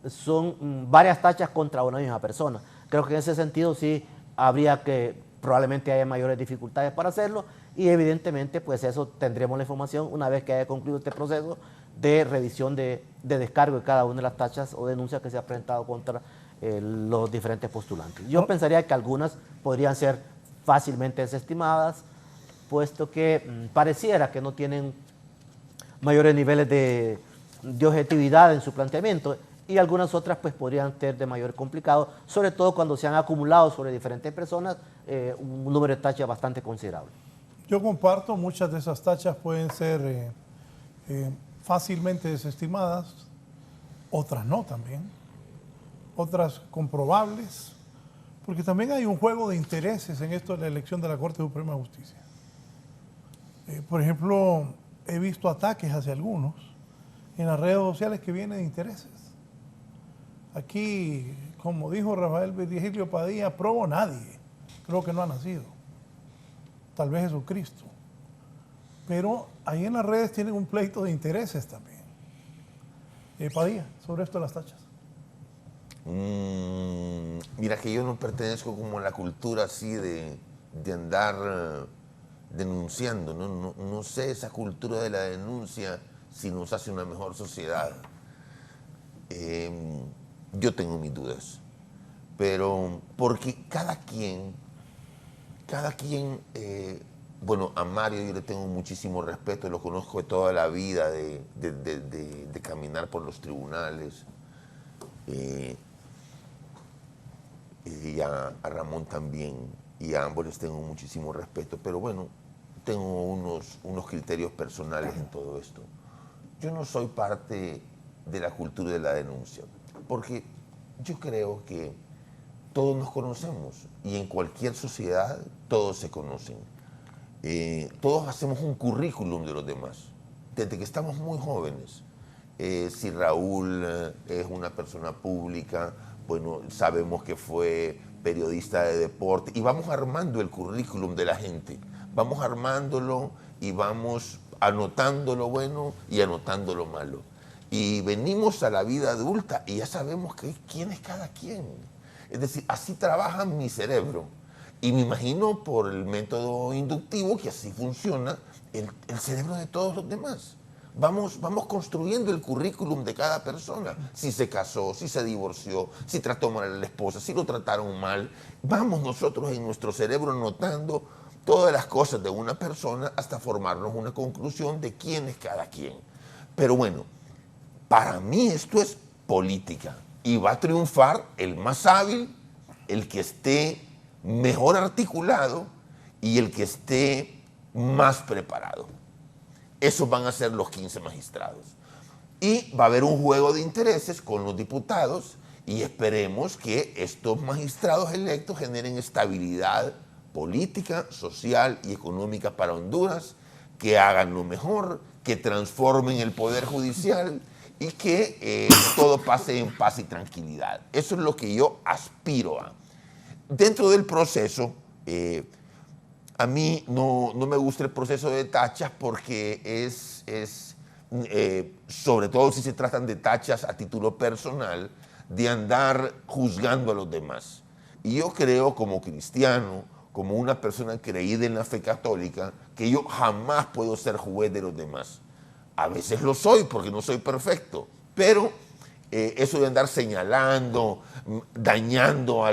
son varias tachas contra una misma persona. Creo que en ese sentido sí habría que, probablemente haya mayores dificultades para hacerlo, y evidentemente pues eso tendremos la información una vez que haya concluido este proceso de revisión de descargo de cada una de las tachas o denuncias que se ha presentado contra los diferentes postulantes. Yo pensaría que algunas podrían ser fácilmente desestimadas, puesto que pareciera que no tienen mayores niveles de objetividad en su planteamiento, y algunas otras pues podrían ser de mayor complicado, sobre todo cuando se han acumulado sobre diferentes personas un número de tachas bastante considerable. Yo comparto, muchas de esas tachas pueden ser fácilmente desestimadas, otras no también, otras comprobables, porque también hay un juego de intereses en esto de la elección de la Corte Suprema de Justicia. Por ejemplo, he visto ataques hacia algunos en las redes sociales que vienen de intereses. Aquí, como dijo Rafael Virgilio Padilla, probo nadie, creo que no ha nacido, tal vez Jesucristo. Pero ahí en las redes tienen un pleito de intereses también. Padilla, sobre esto de las tachas. Mira que yo no pertenezco como a la cultura así de andar denunciando, no sé esa cultura de la denuncia si nos hace una mejor sociedad. Yo tengo mis dudas, pero porque cada quien, bueno, a Mario yo le tengo muchísimo respeto, lo conozco de toda la vida, de caminar por los tribunales, y a Ramón también, y a ambos les tengo muchísimo respeto, pero bueno, tengo unos criterios personales en todo esto. Yo no soy parte de la cultura de la denuncia, porque yo creo que todos nos conocemos y en cualquier sociedad todos se conocen. Todos hacemos un currículum de los demás, desde que estamos muy jóvenes. Si Raúl es una persona pública, bueno, sabemos que fue periodista de deporte y vamos armando el currículum de la gente. Vamos armándolo y vamos anotando lo bueno y anotando lo malo. Y venimos a la vida adulta y ya sabemos quién es cada quien. Es decir, así trabaja mi cerebro. Y me imagino por el método inductivo que así funciona el cerebro de todos los demás. Vamos construyendo el currículum de cada persona. Si se casó, si se divorció, si trató mal a la esposa, si lo trataron mal. Vamos nosotros en nuestro cerebro notando todas las cosas de una persona hasta formarnos una conclusión de quién es cada quien. Pero bueno, para mí esto es política y va a triunfar el más hábil, el que esté mejor articulado y el que esté más preparado. Esos van a ser los 15 magistrados. Y va a haber un juego de intereses con los diputados y esperemos que estos magistrados electos generen estabilidad política, social y económica para Honduras, que hagan lo mejor, que transformen el Poder Judicial y que todo pase en paz y tranquilidad. Eso es lo que yo aspiro a. Dentro del proceso, a mí no me gusta el proceso de tachas porque es sobre todo si se tratan de tachas a título personal, de andar juzgando a los demás. Y yo creo como cristiano, como una persona creída en la fe católica, que yo jamás puedo ser juez de los demás. A veces lo soy porque no soy perfecto, pero eso de andar señalando, dañando a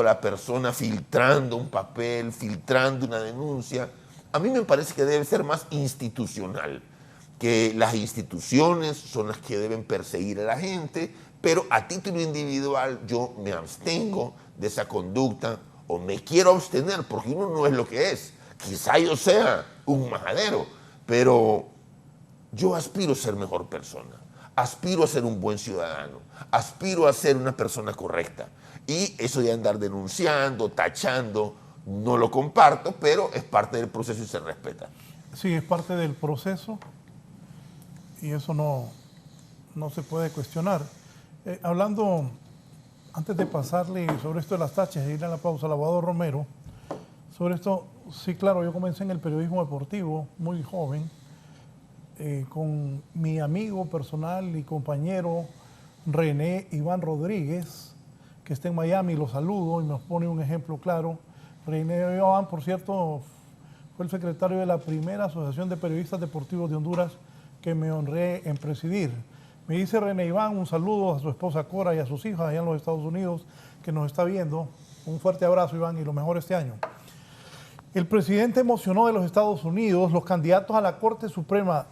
la persona, filtrando un papel, filtrando una denuncia, a mí me parece que debe ser más institucional, que las instituciones son las que deben perseguir a la gente, pero a título individual yo me abstengo de esa conducta o me quiero abstener porque uno no es lo que es. Quizá yo sea un majadero, pero yo aspiro a ser mejor persona. Aspiro a ser un buen ciudadano, aspiro a ser una persona correcta. Y eso de andar denunciando, tachando, no lo comparto, pero es parte del proceso y se respeta. Sí, es parte del proceso y eso no se puede cuestionar. Hablando, antes de pasarle sobre esto de las tachas e ir a la pausa, Lavado Romero, sobre esto, sí, claro, yo comencé en el periodismo deportivo muy joven, con mi amigo personal y compañero René Iván Rodríguez, que está en Miami, lo saludo y nos pone un ejemplo claro. René Iván, por cierto, fue el secretario de la primera Asociación de Periodistas Deportivos de Honduras que me honré en presidir. Me dice René Iván, un saludo a su esposa Cora y a sus hijas allá en los Estados Unidos que nos está viendo. Un fuerte abrazo, Iván, y lo mejor este año. El presidente emocionó de los Estados Unidos, los candidatos a la Corte Suprema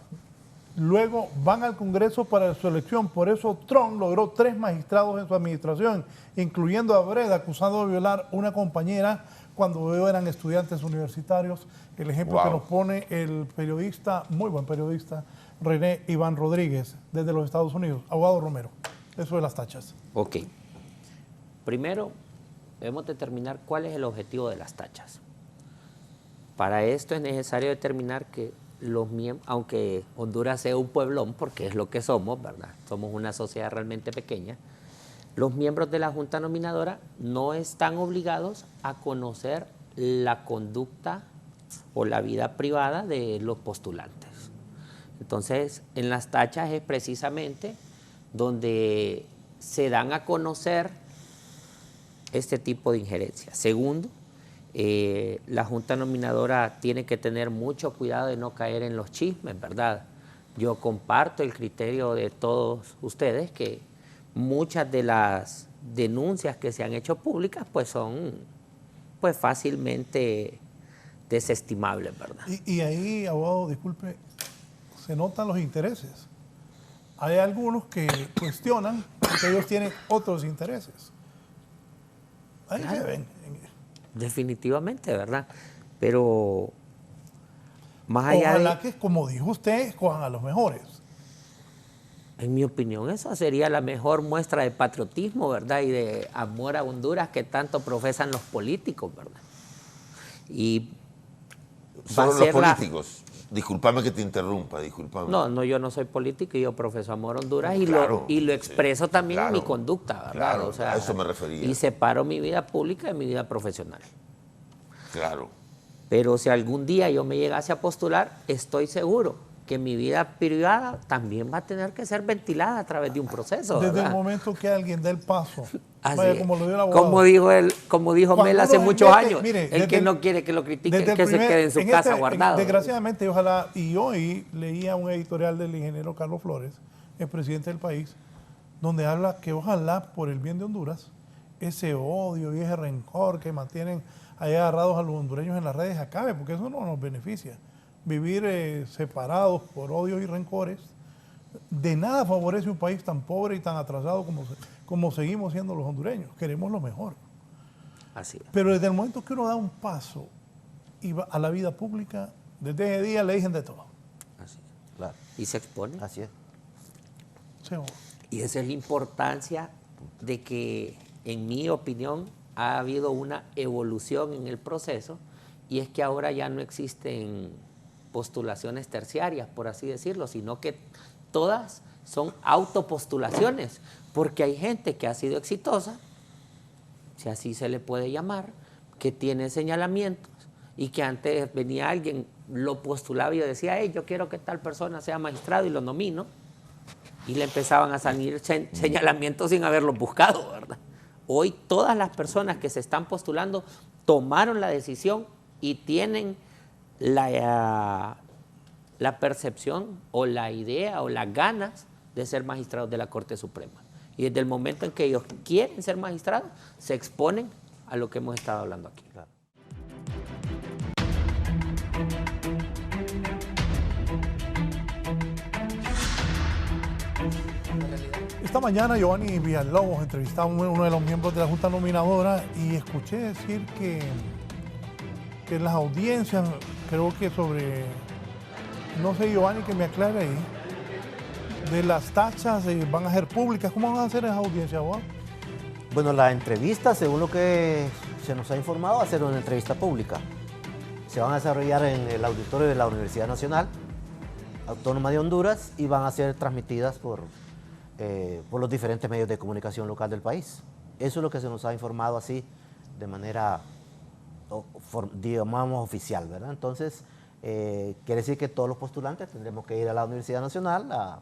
luego van al Congreso para su elección. Por eso Trump logró 3 magistrados en su administración, incluyendo a Brett, acusado de violar una compañera cuando eran estudiantes universitarios. El ejemplo que nos pone el periodista, muy buen periodista, René Iván Rodríguez, desde los Estados Unidos. Abogado Romero, eso de las tachas. Ok. Primero, debemos determinar cuál es el objetivo de las tachas. Para esto es necesario determinar que los miembros, aunque Honduras sea un pueblón, porque es lo que somos, ¿verdad? Somos una sociedad realmente pequeña, los miembros de la Junta Nominadora no están obligados a conocer la conducta o la vida privada de los postulantes. Entonces, en las tachas es precisamente donde se dan a conocer este tipo de injerencia. Segundo, la Junta Nominadora tiene que tener mucho cuidado de no caer en los chismes, ¿verdad? Yo comparto el criterio de todos ustedes que muchas de las denuncias que se han hecho públicas pues son pues fácilmente desestimables, ¿verdad? Y ahí, abogado, disculpe, se notan los intereses. Hay algunos que cuestionan que ellos tienen otros intereses. Ahí Claro. se ven. Definitivamente, ¿verdad? Pero más allá Ojalá de... que, como dijo usted, escojan a los mejores. En mi opinión, esa sería la mejor muestra de patriotismo, ¿verdad? Y de amor a Honduras que tanto profesan los políticos, ¿verdad? Y va a Solo los ser la... políticos. Discúlpame que te interrumpa, discúlpame. No, yo no soy político y yo profeso amor a Honduras Claro, y lo expreso también en claro, mi conducta, ¿verdad? claro, a eso me refería. Y separo mi vida pública de mi vida profesional. Claro. Pero si algún día yo me llegase a postular, estoy seguro que mi vida privada también va a tener que ser ventilada a través de un proceso, Desde ¿verdad? el momento que alguien dé el paso, Así vaya, es. como lo dio el abogado. Como dijo Cuando Mel hace uno muchos mete, años, mire, el que desde no quiere que lo critiquen, desde que el se quede en su casa guardado. Desgraciadamente, ojalá, y hoy leía un editorial del ingeniero Carlos Flores, el presidente del país, donde habla que ojalá, por el bien de Honduras, ese odio y ese rencor que mantienen ahí agarrados a los hondureños en las redes acabe, porque eso no nos beneficia. Vivir separados por odios y rencores de nada favorece un país tan pobre y tan atrasado como seguimos siendo los hondureños. Queremos lo mejor. Así es. Pero desde el momento que uno da un paso y va a la vida pública, desde ese día le dicen de todo. Así es. Claro, Y se expone. así es. Sí, Y esa es la importancia de que, en mi opinión, ha habido una evolución en el proceso, y es que ahora ya no existen postulaciones terciarias, por así decirlo, sino que todas son autopostulaciones, porque hay gente que ha sido exitosa, si así se le puede llamar, que tiene señalamientos y que antes venía alguien, lo postulaba y yo decía, hey, yo quiero que tal persona sea magistrado y lo nomino, y le empezaban a salir señalamientos sin haberlos buscado, ¿verdad? Hoy todas las personas que se están postulando tomaron la decisión y tienen la percepción o la idea o las ganas de ser magistrados de la Corte Suprema. Y desde el momento en que ellos quieren ser magistrados, se exponen a lo que hemos estado hablando aquí. Claro. Esta mañana Giovanni Villalobos entrevistaba a uno de los miembros de la Junta Nominadora y escuché decir que las audiencias, creo que sobre, no sé Giovanni que me aclare ahí, de las tachas van a ser públicas. ¿Cómo van a ser esas audiencias, abogado? Bueno, la entrevista, según lo que se nos ha informado, va a ser una entrevista pública. Se van a desarrollar en el auditorio de la Universidad Nacional Autónoma de Honduras y van a ser transmitidas por los diferentes medios de comunicación local del país. Eso es lo que se nos ha informado así de manera, digamos, oficial, ¿verdad? Entonces, quiere decir que todos los postulantes tendremos que ir a la Universidad Nacional,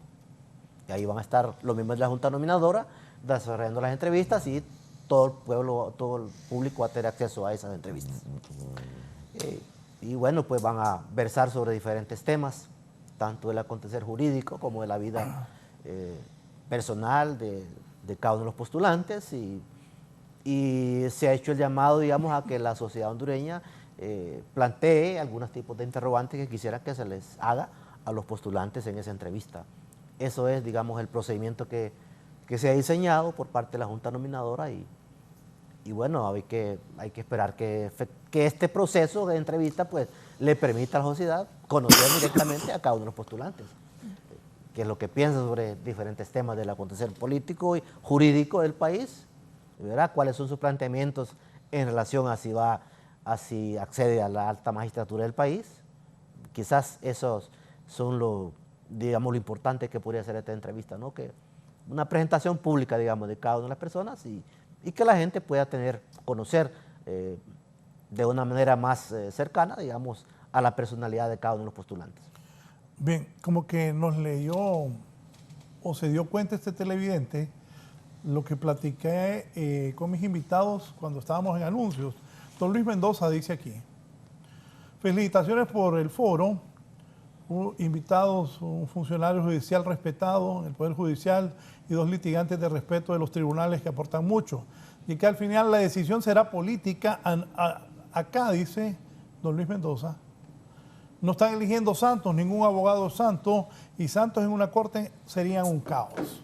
y ahí van a estar los miembros de la Junta Nominadora desarrollando las entrevistas y todo el pueblo, todo el público va a tener acceso a esas entrevistas. Y bueno, pues van a versar sobre diferentes temas, tanto del acontecer jurídico como de la vida personal de cada uno de los postulantes y se ha hecho el llamado, digamos, a que la sociedad hondureña plantee algunos tipos de interrogantes que quisiera que se les haga a los postulantes en esa entrevista. Eso es, digamos, el procedimiento que se ha diseñado por parte de la Junta Nominadora y bueno, hay que esperar que este proceso de entrevista pues le permita a la sociedad conocer directamente a cada uno de los postulantes, qué es lo que piensan sobre diferentes temas del acontecer político y jurídico del país, ¿verdad? Cuáles son sus planteamientos en relación a si accede a la alta magistratura del país. Quizás esos son lo importante que podría ser esta entrevista, ¿no? Que una presentación pública, digamos, de cada una de las personas y que la gente pueda conocer de una manera más cercana, digamos, a la personalidad de cada uno de los postulantes. Bien, como que nos leyó o se dio cuenta este televidente lo que platiqué con mis invitados cuando estábamos en anuncios. Don Luis Mendoza dice aquí: felicitaciones por el foro, invitados un funcionario judicial respetado en el Poder Judicial y 2 litigantes de respeto de los tribunales que aportan mucho, y que al final la decisión será política. Acá, dice don Luis Mendoza, no están eligiendo santos, ningún abogado santo, y santos en una corte serían un caos.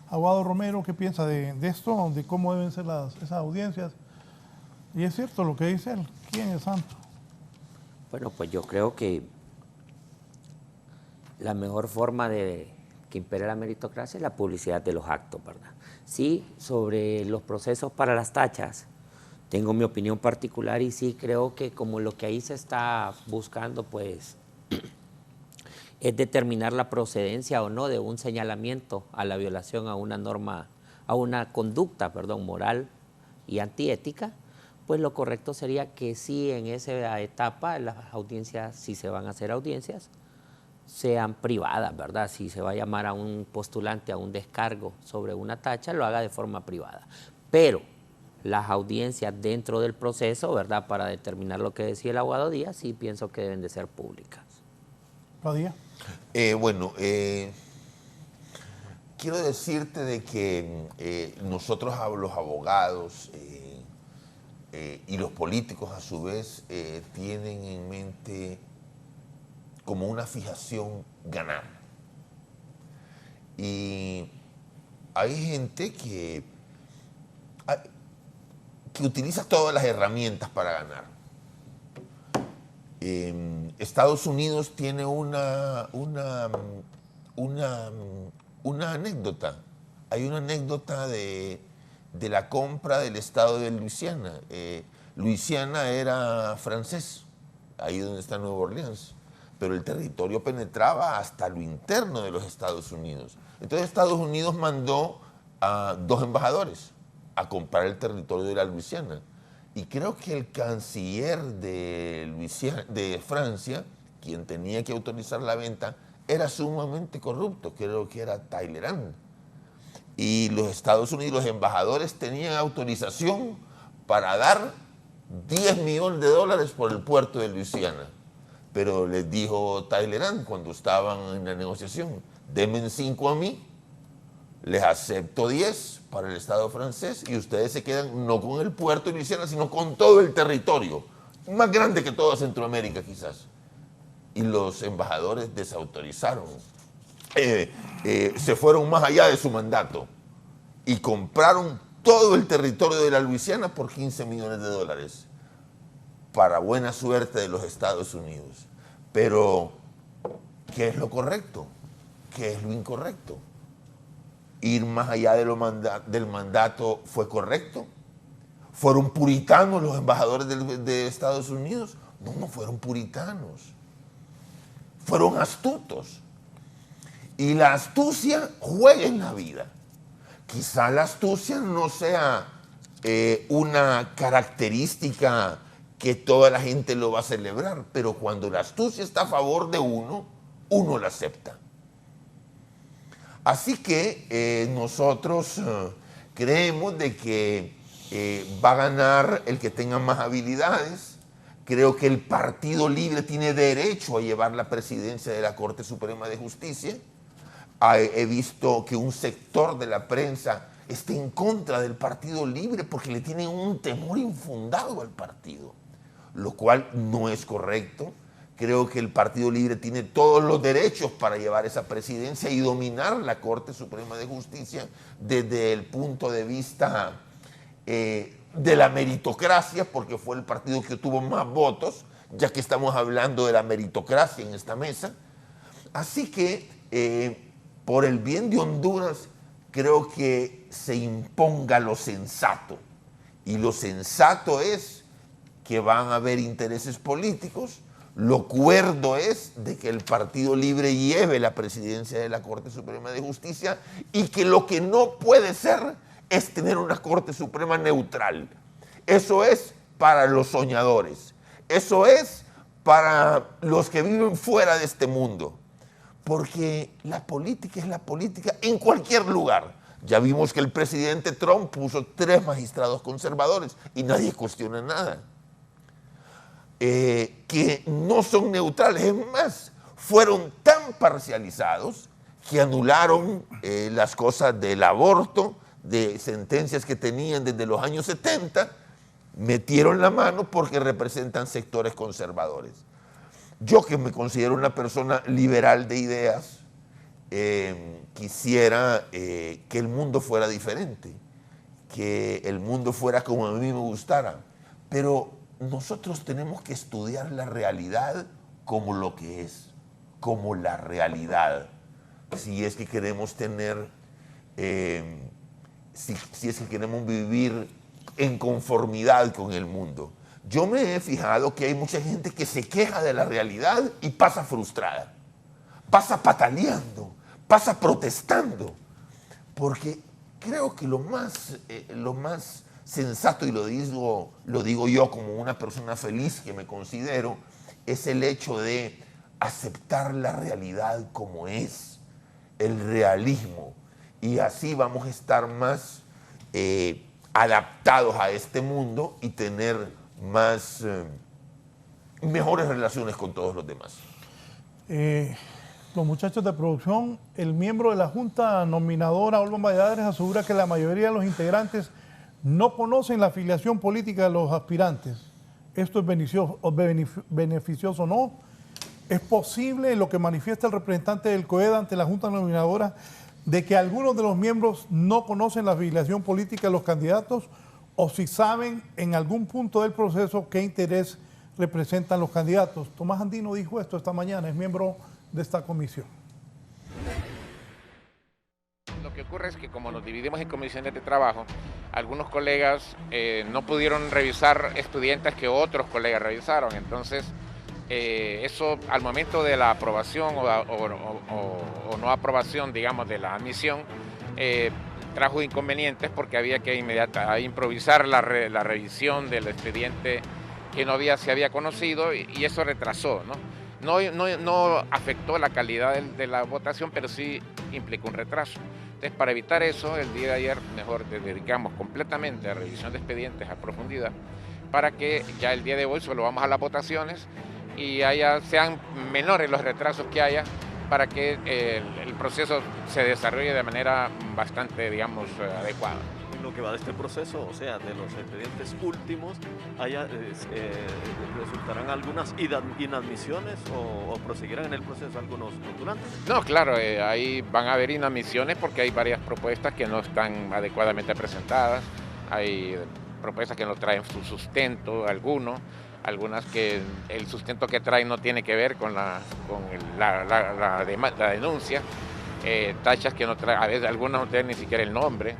Abogado Romero, ¿qué piensa de esto, de cómo deben ser esas audiencias? Y es cierto lo que dice él, ¿quién es santo? Bueno, pues yo creo que la mejor forma de que impere la meritocracia es la publicidad de los actos, ¿verdad? Sí, sobre los procesos para las tachas, tengo mi opinión particular y sí creo que como lo que ahí se está buscando, pues, es determinar la procedencia o no de un señalamiento a la violación a una norma, a una conducta, perdón, moral y antiética, pues lo correcto sería que sí en esa etapa las audiencias, si se van a hacer audiencias, sean privadas, ¿verdad? Si se va a llamar a un postulante a un descargo sobre una tacha, lo haga de forma privada. Pero las audiencias dentro del proceso, ¿verdad? Para determinar lo que decía el abogado Díaz, sí pienso que deben de ser públicas. ¿Padilla? Quiero decirte de que nosotros los abogados y los políticos a su vez tienen en mente como una fijación ganar. Y hay gente que utiliza todas las herramientas para ganar. Estados Unidos tiene una anécdota. Hay una anécdota de la compra del estado de Luisiana. Luisiana era francés, ahí donde está Nueva Orleans, pero el territorio penetraba hasta lo interno de los Estados Unidos. Entonces Estados Unidos mandó a 2 embajadores a comprar el territorio de la Luisiana. Y creo que el canciller de Francia, quien tenía que autorizar la venta, era sumamente corrupto, creo que era Talleyrand. Y los Estados Unidos, los embajadores tenían autorización para dar $10 millones por el puerto de Luisiana. Pero les dijo Talleyrand cuando estaban en la negociación: denme 5 a mí, les acepto 10 para el Estado francés y ustedes se quedan no con el puerto de Luisiana, sino con todo el territorio, más grande que toda Centroamérica quizás. Y los embajadores desautorizaron, se fueron más allá de su mandato y compraron todo el territorio de la Luisiana por $15 millones, para buena suerte de los Estados Unidos. Pero, ¿qué es lo correcto? ¿Qué es lo incorrecto? ¿Ir más allá de del mandato fue correcto? ¿Fueron puritanos los embajadores de Estados Unidos? No, no fueron puritanos. Fueron astutos. Y la astucia juega en la vida. Quizá la astucia no sea una característica que toda la gente lo va a celebrar, pero cuando la astucia está a favor de uno, uno la acepta. Así que nosotros creemos de que va a ganar el que tenga más habilidades. Creo que el Partido Libre tiene derecho a llevar la presidencia de la Corte Suprema de Justicia. He visto que un sector de la prensa está en contra del Partido Libre porque le tienen un temor infundado al partido, lo cual no es correcto. Creo que el Partido Libre tiene todos los derechos para llevar esa presidencia y dominar la Corte Suprema de Justicia desde el punto de vista de la meritocracia, porque fue el partido que tuvo más votos, ya que estamos hablando de la meritocracia en esta mesa. Así que, por el bien de Honduras, creo que se imponga lo sensato. Y lo sensato es que van a haber intereses políticos. Lo cuerdo es de que el Partido Libre lleve la presidencia de la Corte Suprema de Justicia y que lo que no puede ser es tener una Corte Suprema neutral. Eso es para los soñadores. Eso es para los que viven fuera de este mundo. Porque la política es la política en cualquier lugar. Ya vimos que el presidente Trump puso 3 magistrados conservadores y nadie cuestiona nada. Que no son neutrales, es más, fueron tan parcializados que anularon las cosas del aborto, de sentencias que tenían desde los años 70, metieron la mano porque representan sectores conservadores. Yo, que me considero una persona liberal de ideas, quisiera que el mundo fuera diferente, que el mundo fuera como a mí me gustara, pero nosotros tenemos que estudiar la realidad como lo que es, como la realidad, si es que queremos tener, si es que queremos vivir en conformidad con el mundo. Yo me he fijado que hay mucha gente que se queja de la realidad y pasa frustrada, pasa pataleando, pasa protestando, porque creo que lo más sensato, y lo digo yo como una persona feliz que me considero, es el hecho de aceptar la realidad como es, el realismo, y así vamos a estar más adaptados a este mundo y tener mejores relaciones con todos los demás. Los muchachos de producción, el miembro de la Junta Nominadora, Olvan Valladares, asegura que la mayoría de los integrantes no conocen la afiliación política de los aspirantes. ¿Esto es beneficioso o no? ¿Es posible lo que manifiesta el representante del COED ante la Junta Nominadora de que algunos de los miembros no conocen la afiliación política de los candidatos, o si saben en algún punto del proceso qué interés representan los candidatos? Tomás Andino dijo esto esta mañana, es miembro de esta comisión. Lo que ocurre es que como nos dividimos en comisiones de trabajo, algunos colegas no pudieron revisar expedientes que otros colegas revisaron. Entonces, eso al momento de la aprobación o no aprobación, digamos, de la admisión, trajo inconvenientes porque había que improvisar la revisión del expediente que se había conocido, y eso retrasó, ¿no? No afectó la calidad de la votación, pero sí implicó un retraso. Entonces, para evitar eso, el día de ayer mejor dedicamos completamente a revisión de expedientes a profundidad, para que ya el día de hoy solo vamos a las votaciones y sean menores los retrasos que haya, para que el proceso se desarrolle de manera bastante, digamos, adecuada. En lo que va de este proceso, o sea, de los expedientes últimos, ¿resultarán algunas inadmisiones o proseguirán en el proceso algunos postulantes? No, claro, ahí van a haber inadmisiones porque hay varias propuestas que no están adecuadamente presentadas, hay propuestas que no traen su sustento algunas que el sustento que traen no tiene que ver con la denuncia, tachas que no traen, a veces algunas no tienen ni siquiera el nombre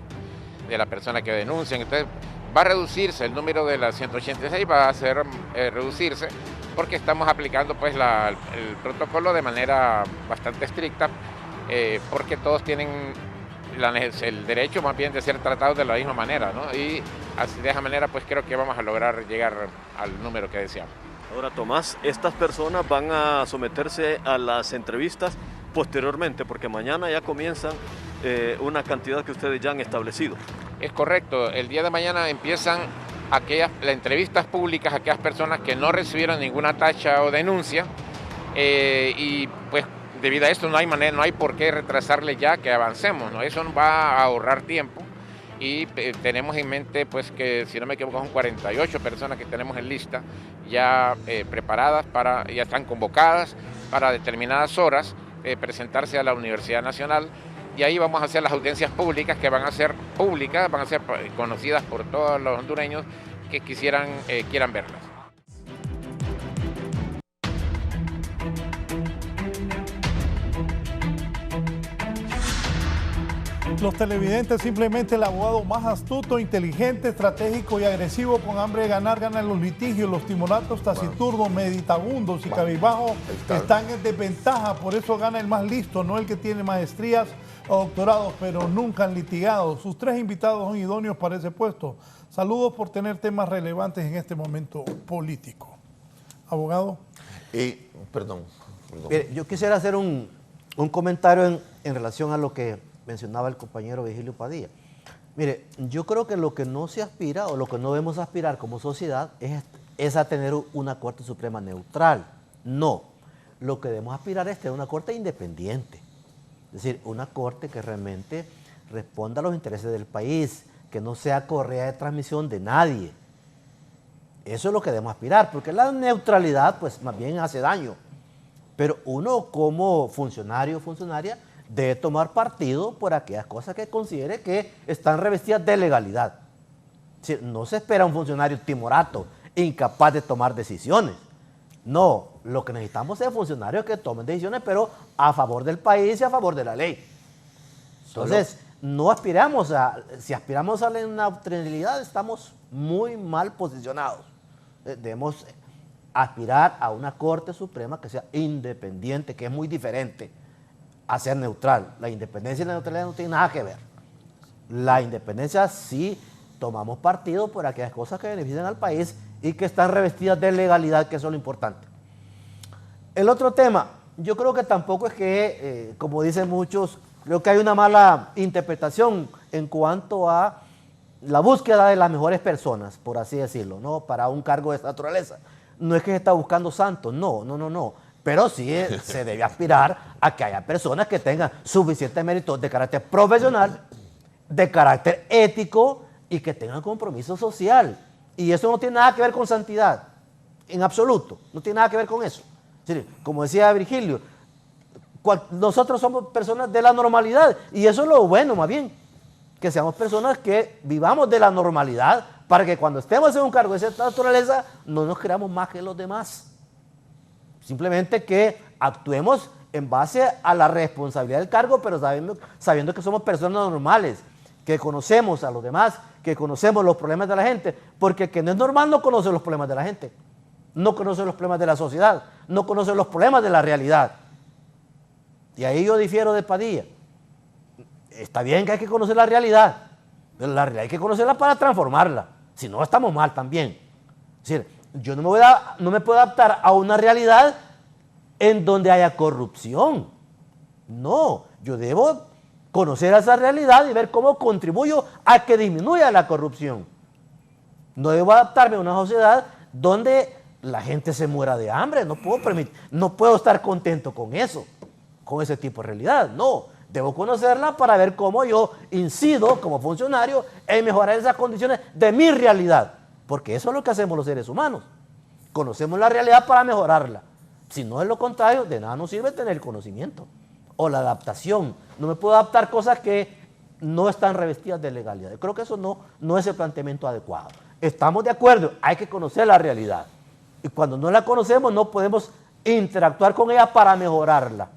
de la persona que denuncian. Entonces va a reducirse el número de las 186, va a hacer reducirse, porque estamos aplicando pues el protocolo de manera bastante estricta, porque todos tienen el derecho más bien de ser tratados de la misma manera, ¿no? Y así, de esa manera pues creo que vamos a lograr llegar al número que deseamos. Ahora, Tomás, estas personas van a someterse a las entrevistas posteriormente, porque mañana ya comienzan una cantidad que ustedes ya han establecido. Es correcto, el día de mañana empiezan las entrevistas públicas a aquellas personas que no recibieron ninguna tacha o denuncia, y pues debido a esto no hay manera, no hay por qué retrasarle ya que avancemos, ¿no? Eso nos va a ahorrar tiempo y tenemos en mente pues que, si no me equivoco, son 48 personas que tenemos en lista ya preparadas, ya están convocadas para determinadas horas presentarse a la Universidad Nacional, y ahí vamos a hacer las audiencias públicas, que van a ser públicas, van a ser conocidas por todos los hondureños que quieran verlas. Los televidentes, simplemente el abogado más astuto, inteligente, estratégico y agresivo, con hambre de ganar, gana los litigios, los timoratos taciturnos, meditabundos y cabizbajos están en desventaja. Por eso gana el más listo, no el que tiene maestrías o doctorados, pero nunca han litigado. Sus 3 invitados son idóneos para ese puesto. Saludos por tener temas relevantes en este momento político. Abogado. Perdón. Yo quisiera hacer un comentario en relación a lo que mencionaba el compañero Virgilio Padilla. Mire, yo creo que lo que no se aspira o lo que no debemos aspirar como sociedad es a tener una Corte Suprema neutral. No, lo que debemos aspirar es tener una Corte independiente. Es decir, una Corte que realmente responda a los intereses del país, que no sea correa de transmisión de nadie. Eso es lo que debemos aspirar, porque la neutralidad pues más bien hace daño. Pero uno como funcionario o funcionaria debe tomar partido por aquellas cosas que considere que están revestidas de legalidad. Es decir, no se espera un funcionario timorato, incapaz de tomar decisiones. No, lo que necesitamos es funcionarios que tomen decisiones, pero a favor del país y a favor de la ley. Entonces, si aspiramos a la neutralidad, estamos muy mal posicionados. Debemos aspirar a una Corte Suprema que sea independiente, que es muy diferente a ser neutral. La independencia y la neutralidad no tienen nada que ver. La independencia sí tomamos partido por aquellas cosas que benefician al país y que están revestidas de legalidad, que eso es lo importante. El otro tema, yo creo que tampoco es que, como dicen muchos, creo que hay una mala interpretación en cuanto a la búsqueda de las mejores personas, por así decirlo, ¿no? Para un cargo de esta naturaleza. No es que se está buscando santos, no. Pero sí se debe aspirar a que haya personas que tengan suficientes méritos de carácter profesional, de carácter ético y que tengan compromiso social. Y eso no tiene nada que ver con santidad, en absoluto, no tiene nada que ver con eso. Es decir, como decía Virgilio, nosotros somos personas de la normalidad y eso es lo bueno más bien, que seamos personas que vivamos de la normalidad para que cuando estemos en un cargo de esta naturaleza no nos creamos más que los demás. Simplemente que actuemos en base a la responsabilidad del cargo, pero sabiendo que somos personas normales, que conocemos a los demás, que conocemos los problemas de la gente, porque el que no es normal no conoce los problemas de la gente, no conoce los problemas de la sociedad, no conoce los problemas de la realidad. Y ahí yo difiero de Padilla. Está bien que hay que conocer la realidad, pero la realidad hay que conocerla para transformarla, si no estamos mal también. Es decir, yo no me puedo adaptar a una realidad en donde haya corrupción. No, yo debo conocer esa realidad y ver cómo contribuyo a que disminuya la corrupción. No debo adaptarme a una sociedad donde la gente se muera de hambre. No puedo estar contento con eso, con ese tipo de realidad. No, debo conocerla para ver cómo yo incido como funcionario en mejorar esas condiciones de mi realidad. Porque eso es lo que hacemos los seres humanos. Conocemos la realidad para mejorarla. Si no es lo contrario, de nada nos sirve tener el conocimiento. O la adaptación. No me puedo adaptar cosas que no están revestidas de legalidad. Creo que eso no es el planteamiento adecuado. Estamos de acuerdo, hay que conocer la realidad. Y cuando no la conocemos, no podemos interactuar con ella para mejorarla.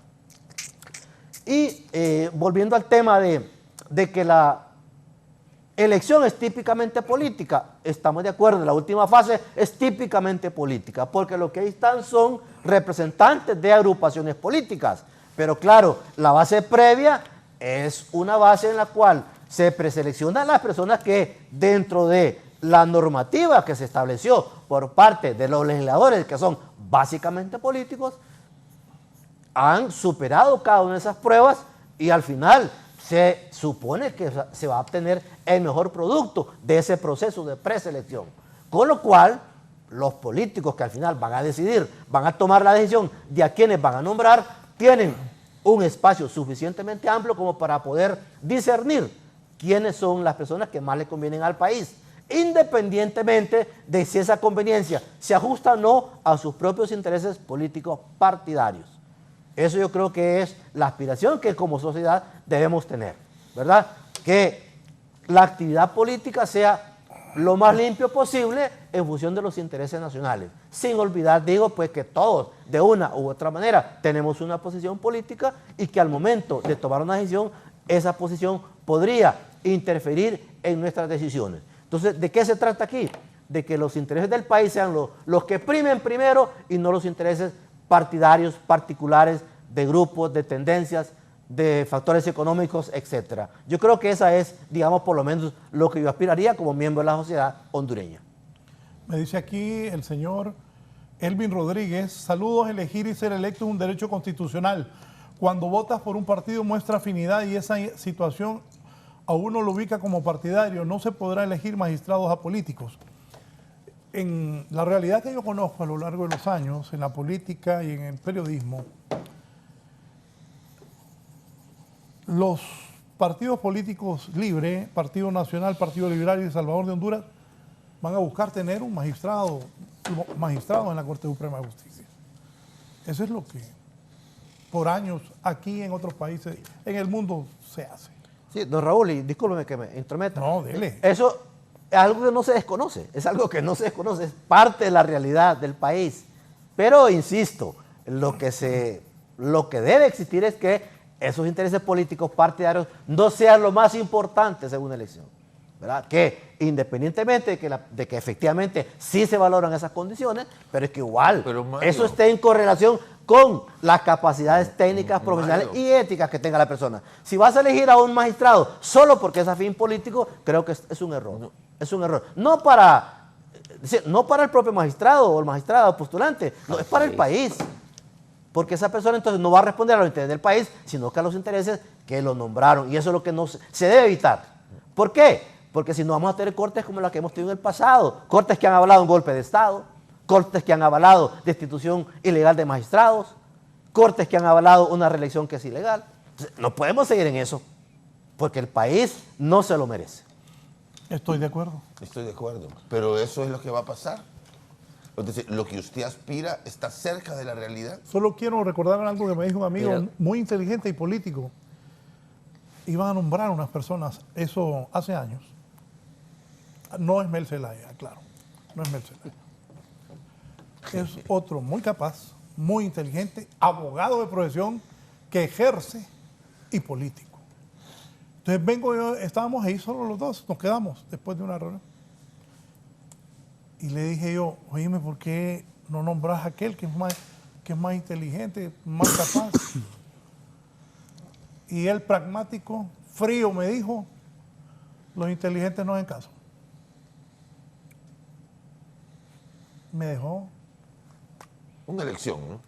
Y volviendo al tema de que la elección es típicamente política, estamos de acuerdo, la última fase es típicamente política, porque lo que ahí están son representantes de agrupaciones políticas. Pero claro, la base previa es una base en la cual se preseleccionan las personas que dentro de la normativa que se estableció por parte de los legisladores, que son básicamente políticos, han superado cada una de esas pruebas y al final se supone que se va a obtener el mejor producto de ese proceso de preselección. Con lo cual, los políticos que al final van a decidir, van a tomar la decisión de a quienes van a nombrar, tienen un espacio suficientemente amplio como para poder discernir quiénes son las personas que más le convienen al país, independientemente de si esa conveniencia se ajusta o no a sus propios intereses políticos partidarios. Eso yo creo que es la aspiración que como sociedad debemos tener, ¿verdad? Que la actividad política sea lo más limpio posible en función de los intereses nacionales. Sin olvidar, digo, pues que todos, de una u otra manera, tenemos una posición política y que al momento de tomar una decisión, esa posición podría interferir en nuestras decisiones. Entonces, ¿de qué se trata aquí? De que los intereses del país sean los que primen primero y no los intereses partidarios, particulares, de grupos, de tendencias, de factores económicos, etcétera. Yo creo que esa es, digamos, por lo menos lo que yo aspiraría como miembro de la sociedad hondureña. Me dice aquí el señor Elvin Rodríguez, saludos, elegir y ser electo es un derecho constitucional. Cuando votas por un partido muestra afinidad y esa situación a uno lo ubica como partidario. No se podrá elegir magistrados a políticos. En la realidad que yo conozco a lo largo de los años, en la política y en el periodismo, los partidos políticos libres, Partido Nacional, Partido Liberal y El Salvador de Honduras, van a buscar tener un magistrado en la Corte Suprema de Justicia. Eso es lo que por años aquí en otros países, en el mundo, se hace. Sí, don Raúl, y discúlpeme que me intrometa. No, dele. Eso es algo que no se desconoce, es algo que no se desconoce, es parte de la realidad del país. Pero, insisto, lo que debe existir es que esos intereses políticos partidarios no sean lo más importante según la elección, ¿verdad? Que independientemente de que efectivamente sí se valoran esas condiciones, pero es que igual eso esté en correlación con las capacidades técnicas, profesionales y éticas que tenga la persona. Si vas a elegir a un magistrado solo porque es afín político, creo que es un error. Es un error. No para el propio magistrado o el magistrado postulante, no, es para el país. Porque esa persona entonces no va a responder a los intereses del país, sino que a los intereses que lo nombraron. Y eso es lo que se debe evitar. ¿Por qué? Porque si no vamos a tener cortes como las que hemos tenido en el pasado. Cortes que han avalado un golpe de Estado, cortes que han avalado destitución ilegal de magistrados, cortes que han avalado una reelección que es ilegal. Entonces, no podemos seguir en eso, porque el país no se lo merece. Estoy de acuerdo. Estoy de acuerdo. Pero eso es lo que va a pasar. Entonces, lo que usted aspira está cerca de la realidad. Solo quiero recordar algo que me dijo un amigo muy inteligente y político. Iban a nombrar unas personas, eso hace años. No es Mel Zelaya, claro. No es Mel Zelaya. Es otro muy capaz, muy inteligente, abogado de profesión que ejerce y político. Entonces vengo yo, estábamos ahí solo los dos, nos quedamos después de una reunión. Y le dije yo, oíme, ¿por qué no nombras a aquel que es más inteligente, más capaz? Y él, pragmático, frío, me dijo, los inteligentes no hacen caso. Me dejó. Una elección, ¿no?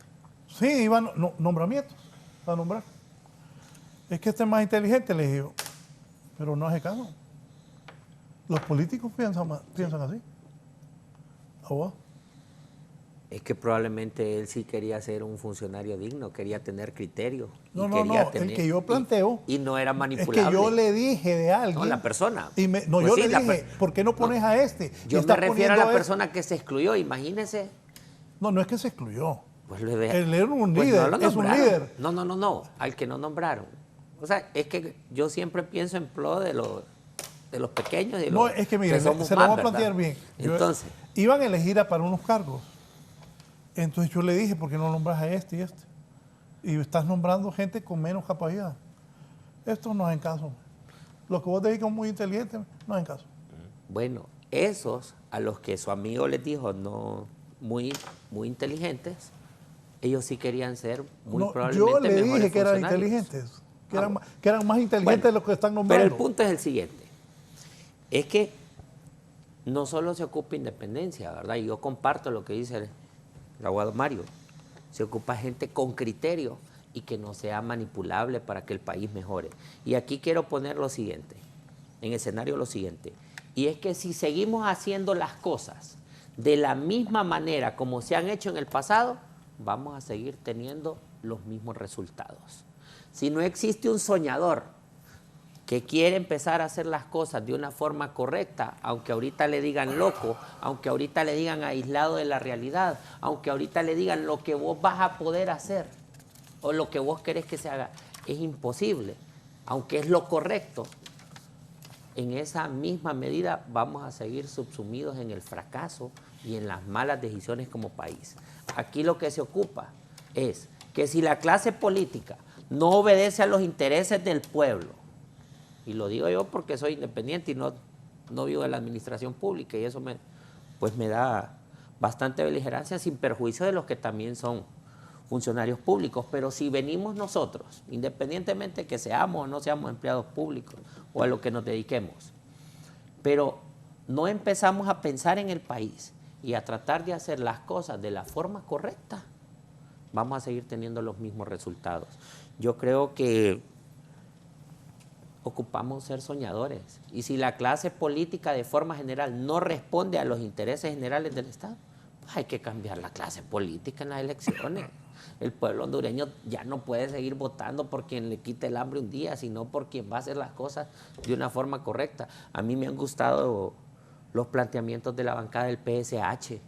Sí, iban nombramientos para nombrar. Es que este es más inteligente, le dije yo, pero no hace caso. Los políticos piensan así. Es que probablemente él sí quería ser un funcionario digno, quería tener criterio. No, el que yo planteo. Y no era manipulable. Es que yo le dije de alguien. No, la persona. Y pues yo le dije, ¿por qué no pones a este? Yo me refiero a la persona que se excluyó, imagínese. No es que se excluyó. Pues él era un líder, no es un líder. No, al que no nombraron. O sea, es que yo siempre pienso en pro de los pequeños y no, es que mire, se lo voy a plantear bien. Entonces, iban a elegir para unos cargos. Entonces yo le dije, ¿por qué no nombras a este y este? Y estás nombrando gente con menos capacidad. Estos no hacen caso. Los que vos decís que son muy inteligentes, no hacen caso. Bueno, esos a los que su amigo les dijo no muy inteligentes, ellos sí querían ser muy probablemente yo le mejores dije que eran funcionarios. inteligentes, que eran más inteligentes de los que están nombrando. Pero el punto es el siguiente. Es que no solo se ocupa independencia, ¿verdad? Y yo comparto lo que dice el abogado Mario. Se ocupa gente con criterio y que no sea manipulable para que el país mejore. Y aquí quiero poner lo siguiente, en escenario lo siguiente. Y es que si seguimos haciendo las cosas de la misma manera como se han hecho en el pasado, vamos a seguir teniendo los mismos resultados. Si no existe un soñador que quiere empezar a hacer las cosas de una forma correcta, aunque ahorita le digan loco, aunque ahorita le digan aislado de la realidad, aunque ahorita le digan lo que vos vas a poder hacer o lo que vos querés que se haga, es imposible, aunque es lo correcto. En esa misma medida vamos a seguir subsumidos en el fracaso y en las malas decisiones como país. Aquí lo que se ocupa es que si la clase política no obedece a los intereses del pueblo, y lo digo yo porque soy independiente y no vivo de la administración pública, y eso me da bastante beligerancia, sin perjuicio de los que también son funcionarios públicos. Pero si venimos nosotros, independientemente que seamos o no seamos empleados públicos o a lo que nos dediquemos, pero no empezamos a pensar en el país y a tratar de hacer las cosas de la forma correcta, vamos a seguir teniendo los mismos resultados. Yo creo que ocupamos ser soñadores, y si la clase política de forma general no responde a los intereses generales del Estado, pues hay que cambiar la clase política en las elecciones. El pueblo hondureño ya no puede seguir votando por quien le quite el hambre un día, sino por quien va a hacer las cosas de una forma correcta. A mí me han gustado los planteamientos de la bancada del PSH.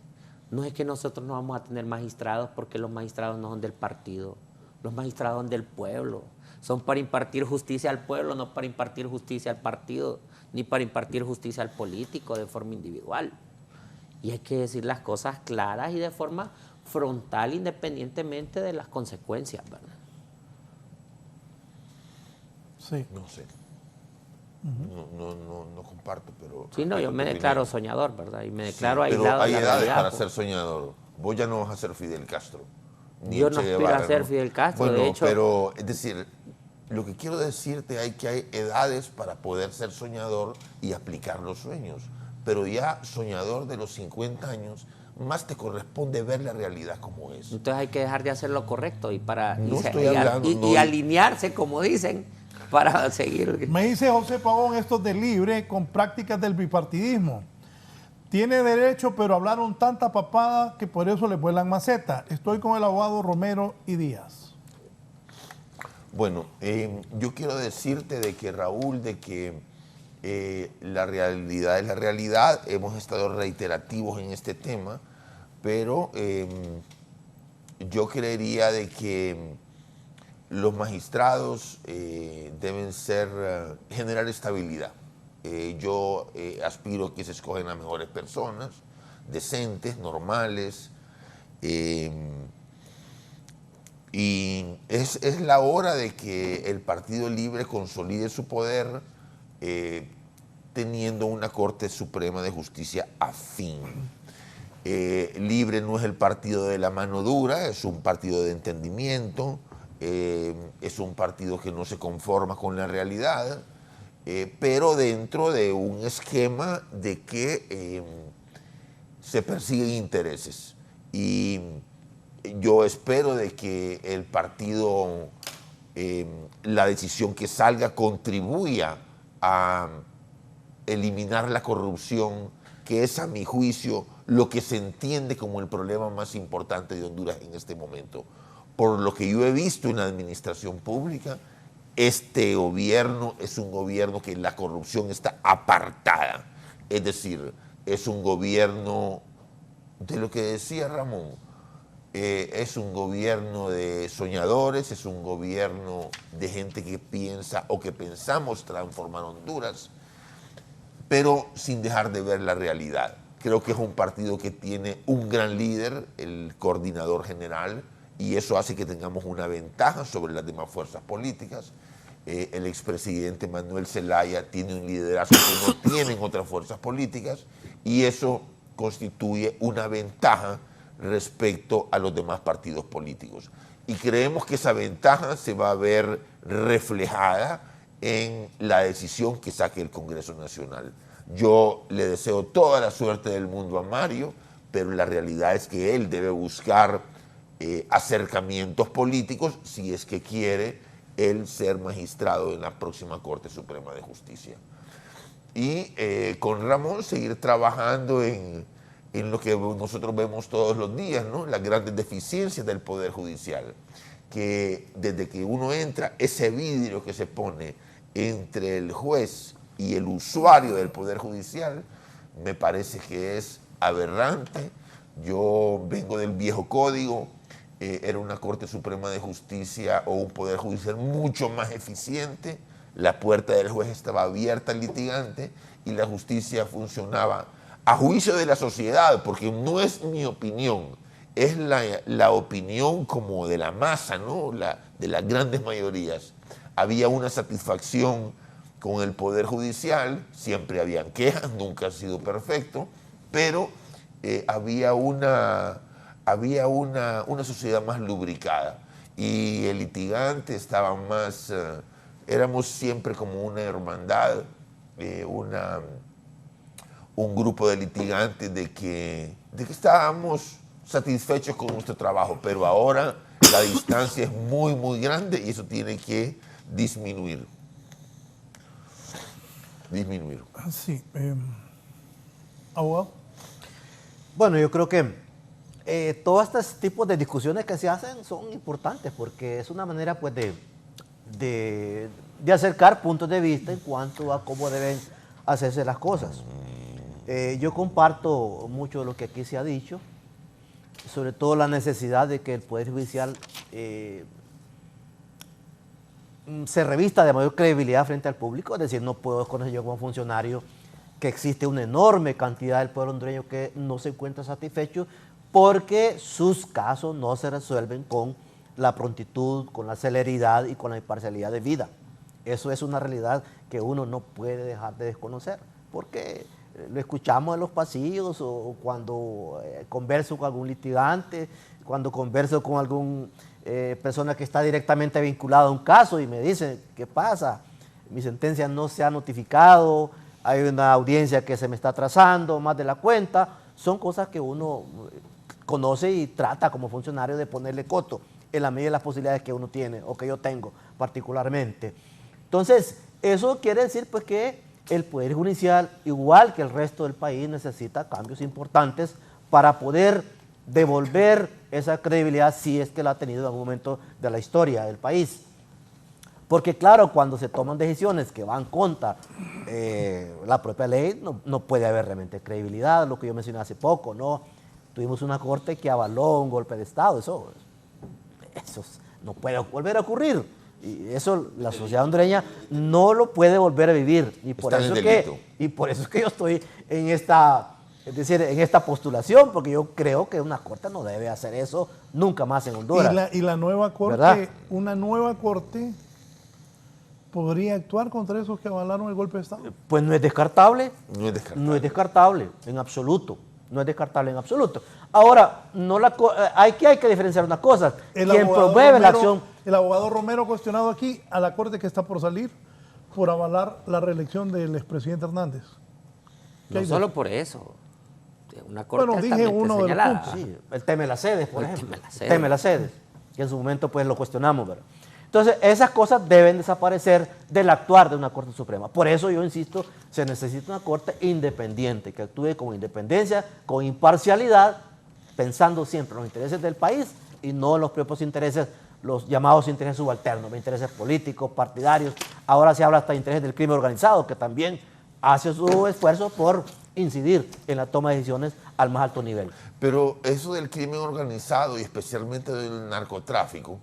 No es que nosotros no vamos a tener magistrados porque los magistrados no son del partido, los magistrados son del pueblo. Son para impartir justicia al pueblo, no para impartir justicia al partido, ni para impartir justicia al político de forma individual. Y hay que decir las cosas claras y de forma frontal, independientemente de las consecuencias, ¿verdad? Sí. No sé. No comparto, pero... Sí, no, yo me declaro soñador, ¿verdad? Y me declaro aislado pero hay de la edades realidad, para pues. ser soñador. Vos ya no vas a ser Fidel Castro. Yo no aspiro a ser Fidel Castro, bueno, de hecho... pero, es decir, lo que quiero decirte es que hay edades para poder ser soñador y aplicar los sueños. Pero ya soñador de los 50 años, más te corresponde ver la realidad como es. Entonces hay que dejar de hacer lo correcto y alinearse, como dicen, para seguir. Me dice José Pavón, esto de libre con prácticas del bipartidismo. Tiene derecho, pero hablaron tanta papada que por eso le vuelan maceta. Estoy con el abogado Romero y Díaz. Bueno, yo quiero decirte de que, Raúl, de que la realidad es la realidad. Hemos estado reiterativos en este tema, pero yo creería de que los magistrados deben generar estabilidad. Yo aspiro a que se escogen las mejores personas, decentes, normales, y es la hora de que el Partido Libre consolide su poder teniendo una Corte Suprema de Justicia afín. Libre no es el partido de la mano dura, es un partido de entendimiento, es un partido que no se conforma con la realidad, pero dentro de un esquema de que se persiguen intereses. Y yo espero de que el partido, la decisión que salga, contribuya a eliminar la corrupción, que es, a mi juicio, lo que se entiende como el problema más importante de Honduras en este momento. Por lo que yo he visto en la administración pública, este gobierno es un gobierno que la corrupción está apartada. Es decir, es un gobierno, de lo que decía Ramón, es un gobierno de soñadores, es un gobierno de gente que piensa o que pensamos transformar Honduras, pero sin dejar de ver la realidad. Creo que es un partido que tiene un gran líder, el coordinador general, y eso hace que tengamos una ventaja sobre las demás fuerzas políticas. El expresidente Manuel Zelaya tiene un liderazgo que no tienen otras fuerzas políticas, y eso constituye una ventaja respecto a los demás partidos políticos. Y creemos que esa ventaja se va a ver reflejada en la decisión que saque el Congreso Nacional. Yo le deseo toda la suerte del mundo a Mario, pero la realidad es que él debe buscar acercamientos políticos si es que quiere él ser magistrado en la próxima Corte Suprema de Justicia. Y con Ramón seguir trabajando en lo que nosotros vemos todos los días, ¿no? Las grandes deficiencias del Poder Judicial. que desde que uno entra, ese vidrio que se pone entre el juez y el usuario del Poder Judicial, me parece que es aberrante. Yo vengo del viejo código, era una Corte Suprema de Justicia o un Poder Judicial mucho más eficiente, la puerta del juez estaba abierta al litigante y la justicia funcionaba a juicio de la sociedad, porque no es mi opinión, es la opinión como de la masa, ¿no? De las grandes mayorías. Había una satisfacción con el Poder Judicial, siempre habían quejas, nunca ha sido perfecto, pero había una sociedad más lubricada y el litigante estaba más, éramos siempre como una hermandad, un grupo de litigantes de que estábamos satisfechos con nuestro trabajo, pero ahora la distancia es muy, muy grande y eso tiene que disminuir. Sí. Abogado. Bueno, yo creo que todos estos tipos de discusiones que se hacen son importantes porque es una manera pues de acercar puntos de vista en cuanto a cómo deben hacerse las cosas. Yo comparto mucho de lo que aquí se ha dicho, sobre todo la necesidad de que el Poder Judicial se revista de mayor credibilidad frente al público, es decir, no puedo desconocer yo como funcionario que existe una enorme cantidad del pueblo hondureño que no se encuentra satisfecho porque sus casos no se resuelven con la prontitud, con la celeridad y con la imparcialidad de vida. Eso es una realidad que uno no puede dejar de desconocer, porque lo escuchamos en los pasillos o cuando converso con algún litigante, cuando converso con alguna persona que está directamente vinculada a un caso y me dice, ¿qué pasa? Mi sentencia no se ha notificado, hay una audiencia que se me está atrasando más de la cuenta. Son cosas que uno conoce y trata como funcionario de ponerle coto en la medida de las posibilidades que uno tiene o que yo tengo particularmente. Entonces, eso quiere decir pues que el Poder Judicial, igual que el resto del país, necesita cambios importantes para poder devolver esa credibilidad si es que la ha tenido en algún momento de la historia del país. Porque claro, cuando se toman decisiones que van contra la propia ley, no puede haber realmente credibilidad, lo que yo mencioné hace poco, ¿no? Tuvimos una corte que avaló un golpe de Estado, eso no puede volver a ocurrir. Y eso la sociedad hondureña no lo puede volver a vivir. Y por eso es que yo estoy en esta postulación, porque yo creo que una corte no debe hacer eso nunca más en Honduras. Y la nueva corte, ¿verdad? Una nueva corte podría actuar contra esos que avalaron el golpe de Estado. Pues no es descartable. No es descartable en absoluto. No es descartable en absoluto. Ahora, hay que diferenciar unas cosas. Quien promueve la acción. El abogado Romero ha cuestionado aquí a la corte que está por salir por avalar la reelección del expresidente Hernández. No solo por eso. Una corte bueno, dije uno de los puntos. Sí, el tema de las sedes, por ejemplo. El tema de las sedes. Que en su momento pues lo cuestionamos, ¿verdad? Entonces, esas cosas deben desaparecer del actuar de una Corte Suprema. Por eso yo insisto, se necesita una Corte independiente, que actúe con independencia, con imparcialidad, pensando siempre en los intereses del país y no en los propios intereses, los llamados intereses subalternos, intereses políticos, partidarios. Ahora se habla hasta de intereses del crimen organizado, que también hace su esfuerzo por incidir en la toma de decisiones al más alto nivel. Pero eso del crimen organizado y especialmente del narcotráfico,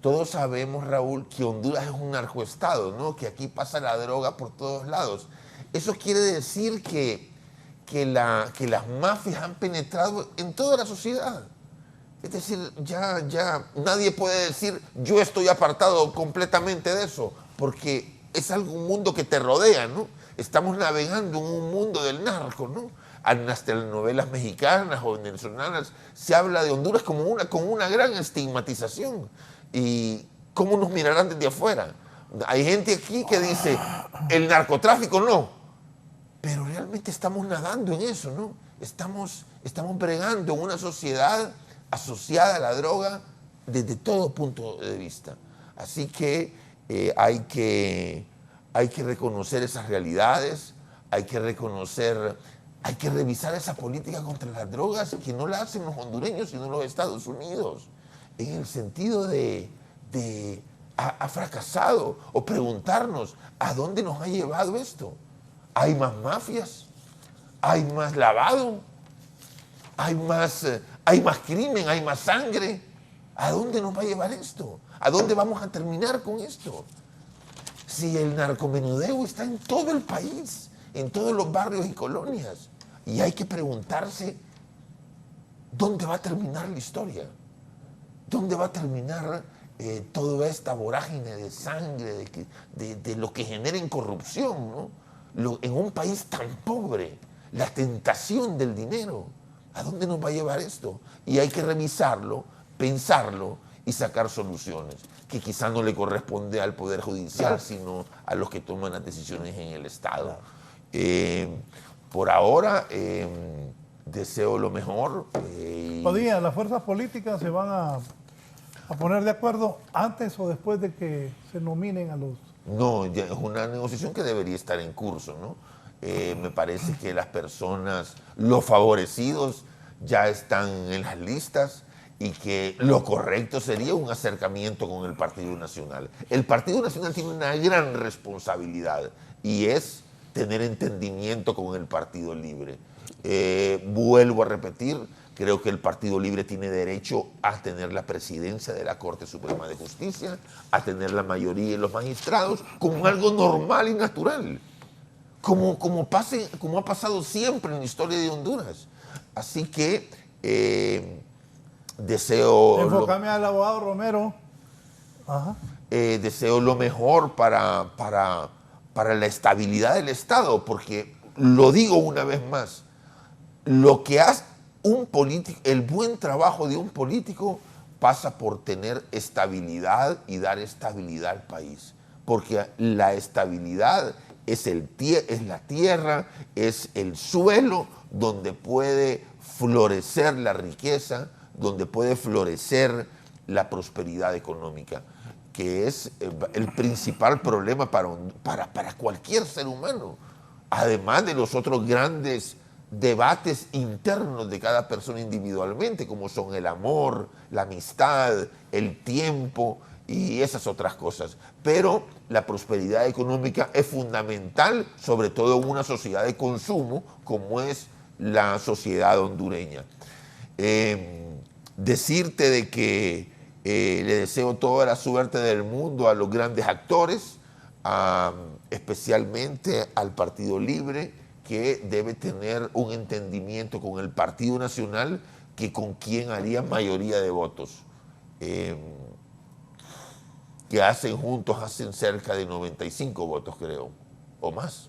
todos sabemos, Raúl, que Honduras es un narcoestado, ¿no? Que aquí pasa la droga por todos lados. Eso quiere decir que las mafias han penetrado en toda la sociedad. Es decir, ya nadie puede decir, yo estoy apartado completamente de eso, porque es un mundo que te rodea, ¿no? Estamos navegando en un mundo del narco, ¿no? En las telenovelas mexicanas o venezolanas se habla de Honduras como con una gran estigmatización. ¿Y cómo nos mirarán desde afuera? Hay gente aquí que dice, el narcotráfico no, pero realmente estamos nadando en eso, ¿no? Estamos bregando en una sociedad asociada a la droga desde todo punto de vista. Así que hay que reconocer esas realidades, hay que revisar esa política contra las drogas que no la hacen los hondureños sino los Estados Unidos, en el sentido de ha fracasado, o preguntarnos a dónde nos ha llevado esto. ¿Hay más mafias? ¿Hay más lavado? ¿Hay más crimen? ¿Hay más sangre? ¿A dónde nos va a llevar esto? ¿A dónde vamos a terminar con esto? Si el narcomenudeo está en todo el país, en todos los barrios y colonias, y hay que preguntarse dónde va a terminar la historia, dónde va a terminar toda esta vorágine de sangre, de lo que genera en corrupción, ¿no? En un país tan pobre, la tentación del dinero. ¿A dónde nos va a llevar esto? Y hay que revisarlo, pensarlo y sacar soluciones, que quizás no le corresponde al Poder Judicial, sino a los que toman las decisiones en el Estado. Por ahora, deseo lo mejor. Padilla, ¿las fuerzas políticas se van a poner de acuerdo antes o después de que se nominen a los...? No, ya es una negociación que debería estar en curso, ¿no? Me parece que las personas, los favorecidos, ya están en las listas y que lo correcto sería un acercamiento con el Partido Nacional. El Partido Nacional tiene una gran responsabilidad y es tener entendimiento con el Partido Libre. Vuelvo a repetir, creo que el Partido Libre tiene derecho a tener la presidencia de la Corte Suprema de Justicia, a tener la mayoría de los magistrados, como algo normal y natural. Como ha pasado siempre en la historia de Honduras. Así que deseo... Enfócame al abogado Romero. Ajá. Deseo lo mejor para la estabilidad del Estado, porque lo digo una vez más, lo que hace un político, el buen trabajo de un político pasa por tener estabilidad y dar estabilidad al país, porque la estabilidad es la tierra, es el suelo donde puede florecer la riqueza, donde puede florecer la prosperidad económica, que es el principal problema para cualquier ser humano, además de los otros grandes debates internos de cada persona individualmente, como son el amor, la amistad, el tiempo y esas otras cosas. Pero la prosperidad económica es fundamental, sobre todo en una sociedad de consumo como es la sociedad hondureña. Decirte de que le deseo toda la suerte del mundo a los grandes actores, especialmente al Partido Libre, que debe tener un entendimiento con el Partido Nacional, que con quien haría mayoría de votos. Que hacen cerca de 95 votos, creo, o más.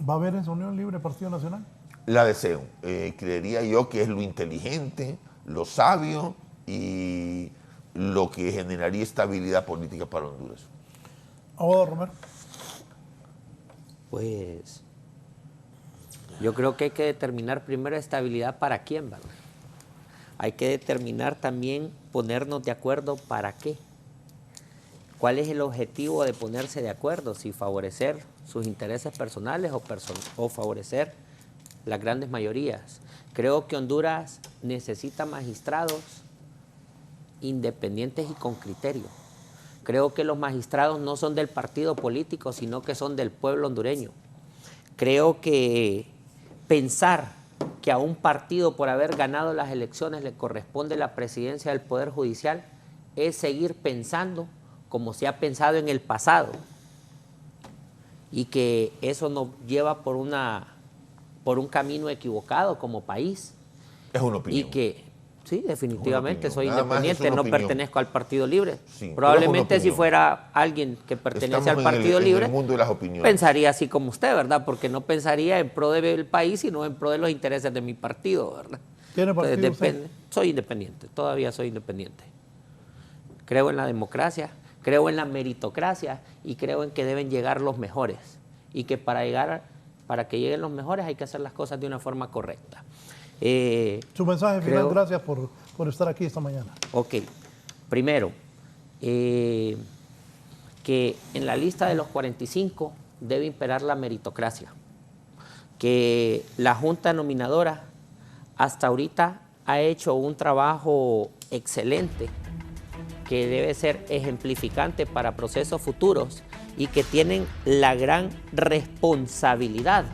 ¿Va a haber esa unión libre Partido Nacional? La deseo. Creería yo que es lo inteligente, lo sabio y lo que generaría estabilidad política para Honduras. Abogado Romero. Pues yo creo que hay que determinar primero estabilidad para quién, ¿verdad? Hay que determinar también ponernos de acuerdo para qué. ¿Cuál es el objetivo de ponerse de acuerdo? Si favorecer sus intereses personales o favorecer las grandes mayorías. Creo que Honduras necesita magistrados independientes y con criterio. Creo que los magistrados no son del partido político, sino que son del pueblo hondureño. Creo que pensar que a un partido por haber ganado las elecciones le corresponde la presidencia del Poder Judicial es seguir pensando como se ha pensado en el pasado, y que eso nos lleva por un camino equivocado como país. Es una opinión. Y que, sí, definitivamente soy independiente, no pertenezco al Partido Libre. Sí, probablemente si fuera alguien que pertenece al Partido Libre, en el mundo de las opiniones, pensaría así como usted, ¿verdad? Porque no pensaría en pro del país, sino en pro de los intereses de mi partido, ¿verdad? ¿Tiene partido? Entonces, depende. Soy independiente, todavía soy independiente. Creo en la democracia, creo en la meritocracia y creo en que deben llegar los mejores, y que para que lleguen los mejores hay que hacer las cosas de una forma correcta. Su mensaje final, gracias por estar aquí esta mañana. Ok, primero, que en la lista de los 45 debe imperar la meritocracia, que la Junta Nominadora hasta ahorita ha hecho un trabajo excelente que debe ser ejemplificante para procesos futuros y que tienen la gran responsabilidad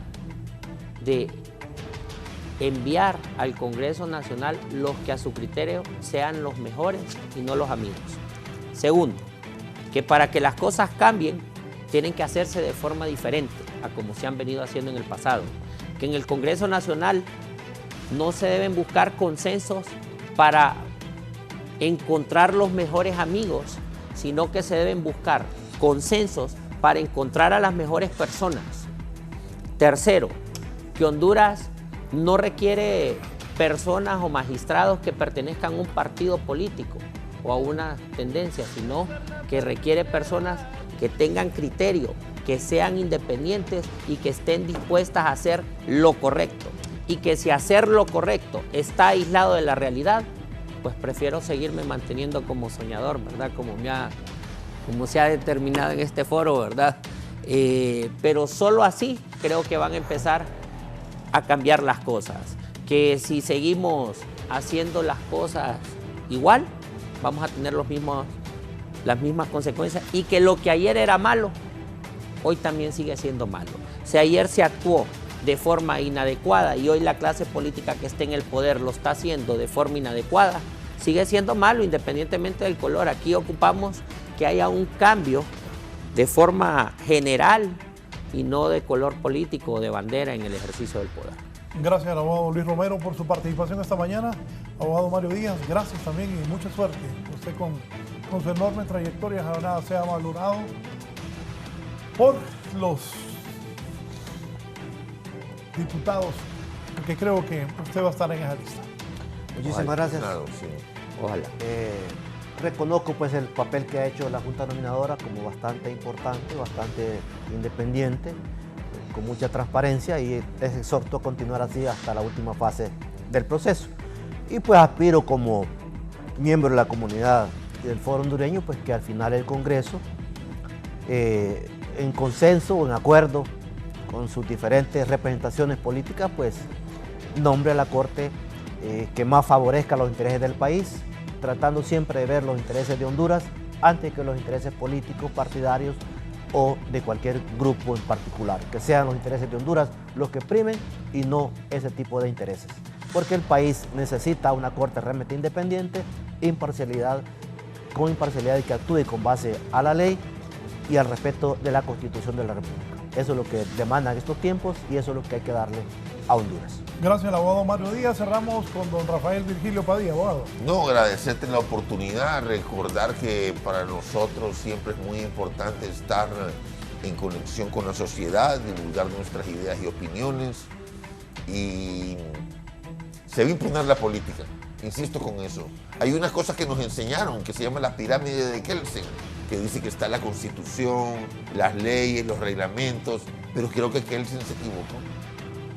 de enviar al Congreso Nacional los que a su criterio sean los mejores y no los amigos. Segundo, que para que las cosas cambien tienen que hacerse de forma diferente a como se han venido haciendo en el pasado. Que en el Congreso Nacional no se deben buscar consensos para encontrar los mejores amigos, sino que se deben buscar consensos para encontrar a las mejores personas. Tercero, que Honduras no requiere personas o magistrados que pertenezcan a un partido político o a una tendencia, sino que requiere personas que tengan criterio, que sean independientes y que estén dispuestas a hacer lo correcto. Y que si hacer lo correcto está aislado de la realidad, pues prefiero seguirme manteniendo como soñador, ¿verdad? Como se ha determinado en este foro, ¿verdad? Pero solo así creo que van a empezar a cambiar las cosas. Que si seguimos haciendo las cosas igual, vamos a tener las mismas consecuencias, y que lo que ayer era malo, hoy también sigue siendo malo. Si ayer se actuó de forma inadecuada y hoy la clase política que esté en el poder lo está haciendo de forma inadecuada, sigue siendo malo independientemente del color. Aquí ocupamos que haya un cambio de forma general y no de color político o de bandera en el ejercicio del poder. Gracias al abogado Luis Romero por su participación esta mañana. Abogado Mario Díaz, gracias también y mucha suerte. Usted con su enorme trayectoria ahora sea valorado por los diputados, porque creo que usted va a estar en esa lista. Muchísimas gracias. Sí. Ojalá. Reconozco pues el papel que ha hecho la Junta Nominadora como bastante importante, bastante independiente, con mucha transparencia, y les exhorto a continuar así hasta la última fase del proceso. Y pues aspiro como miembro de la comunidad y del Foro Hondureño, pues que al final el Congreso, en consenso o en acuerdo con sus diferentes representaciones políticas, pues nombre a la Corte que más favorezca los intereses del país, tratando siempre de ver los intereses de Honduras antes que los intereses políticos, partidarios o de cualquier grupo en particular. Que sean los intereses de Honduras los que primen y no ese tipo de intereses. Porque el país necesita una Corte realmente independiente, con imparcialidad y que actúe con base a la ley y al respeto de la Constitución de la República. Eso es lo que demandan estos tiempos y eso es lo que hay que darle a Honduras. Gracias al abogado Mario Díaz. Cerramos con don Rafael Virgilio Padilla, abogado. No, agradecerte la oportunidad, recordar que para nosotros siempre es muy importante estar en conexión con la sociedad, divulgar nuestras ideas y opiniones, y se va a impugnar la política, insisto con eso. Hay unas cosas que nos enseñaron, que se llama la pirámide de Kelsen, que dice que está la Constitución, las leyes, los reglamentos, pero creo que Kelsen se equivocó,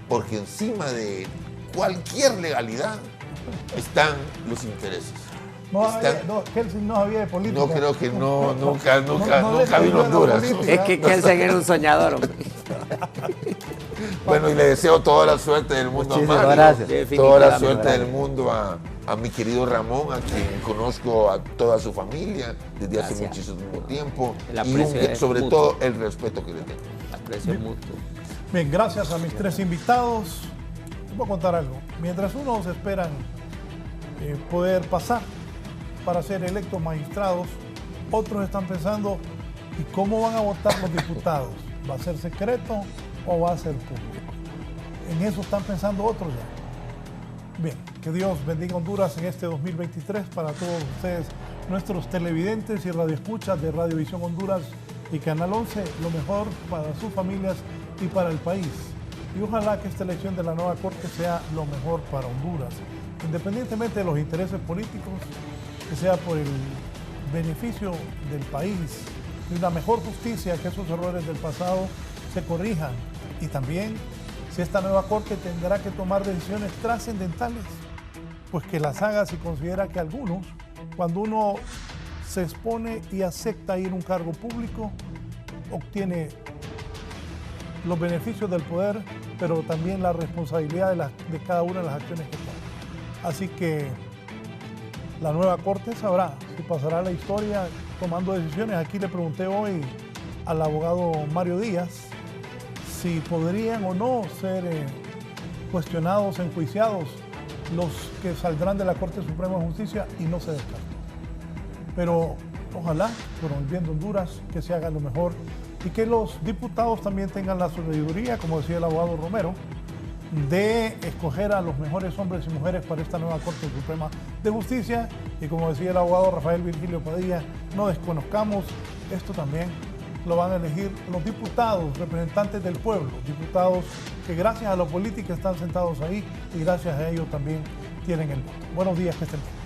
porque encima de cualquier legalidad están los intereses. Kelsen no había de política. No, creo que nunca vino a Honduras. Es que Kelsen era un soñador, hombre. Bueno, y le deseo toda la suerte del mundo a Mario, gracias. toda la suerte del mundo a mi querido Ramón, a quien conozco a toda su familia desde hace muchísimo tiempo, y sobre todo el respeto que le tengo. Aprecio mutuo. Bien, gracias a mis tres invitados. Les voy a contar algo. Mientras unos esperan poder pasar para ser electos magistrados, otros están pensando, ¿y cómo van a votar los diputados? ¿Va a ser secreto o va a ser público? En eso están pensando otros ya. Bien, que Dios bendiga Honduras en este 2023 para todos ustedes, nuestros televidentes y radioescuchas de Radiovisión Honduras y Canal 11, lo mejor para sus familias y para el país. Y ojalá que esta elección de la nueva Corte sea lo mejor para Honduras, independientemente de los intereses políticos, que sea por el beneficio del país y una mejor justicia, que esos errores del pasado se corrijan. Y también, si esta nueva Corte tendrá que tomar decisiones trascendentales, pues que las haga si considera que algunos, cuando uno se expone y acepta ir a un cargo público, obtiene los beneficios del poder, pero también la responsabilidad de cada una de las acciones que toma. Así que la nueva Corte sabrá si pasará la historia tomando decisiones. Aquí le pregunté hoy al abogado Mario Díaz si podrían o no ser cuestionados, enjuiciados los que saldrán de la Corte Suprema de Justicia, y no se descarta. Pero ojalá, por el bien de Honduras, que se haga lo mejor y que los diputados también tengan la sabiduría, como decía el abogado Romero, de escoger a los mejores hombres y mujeres para esta nueva Corte Suprema de Justicia. Y como decía el abogado Rafael Virgilio Padilla, no desconozcamos, esto también lo van a elegir los diputados, representantes del pueblo, diputados que gracias a la política están sentados ahí y gracias a ellos también tienen el voto. Buenos días, que estén bien.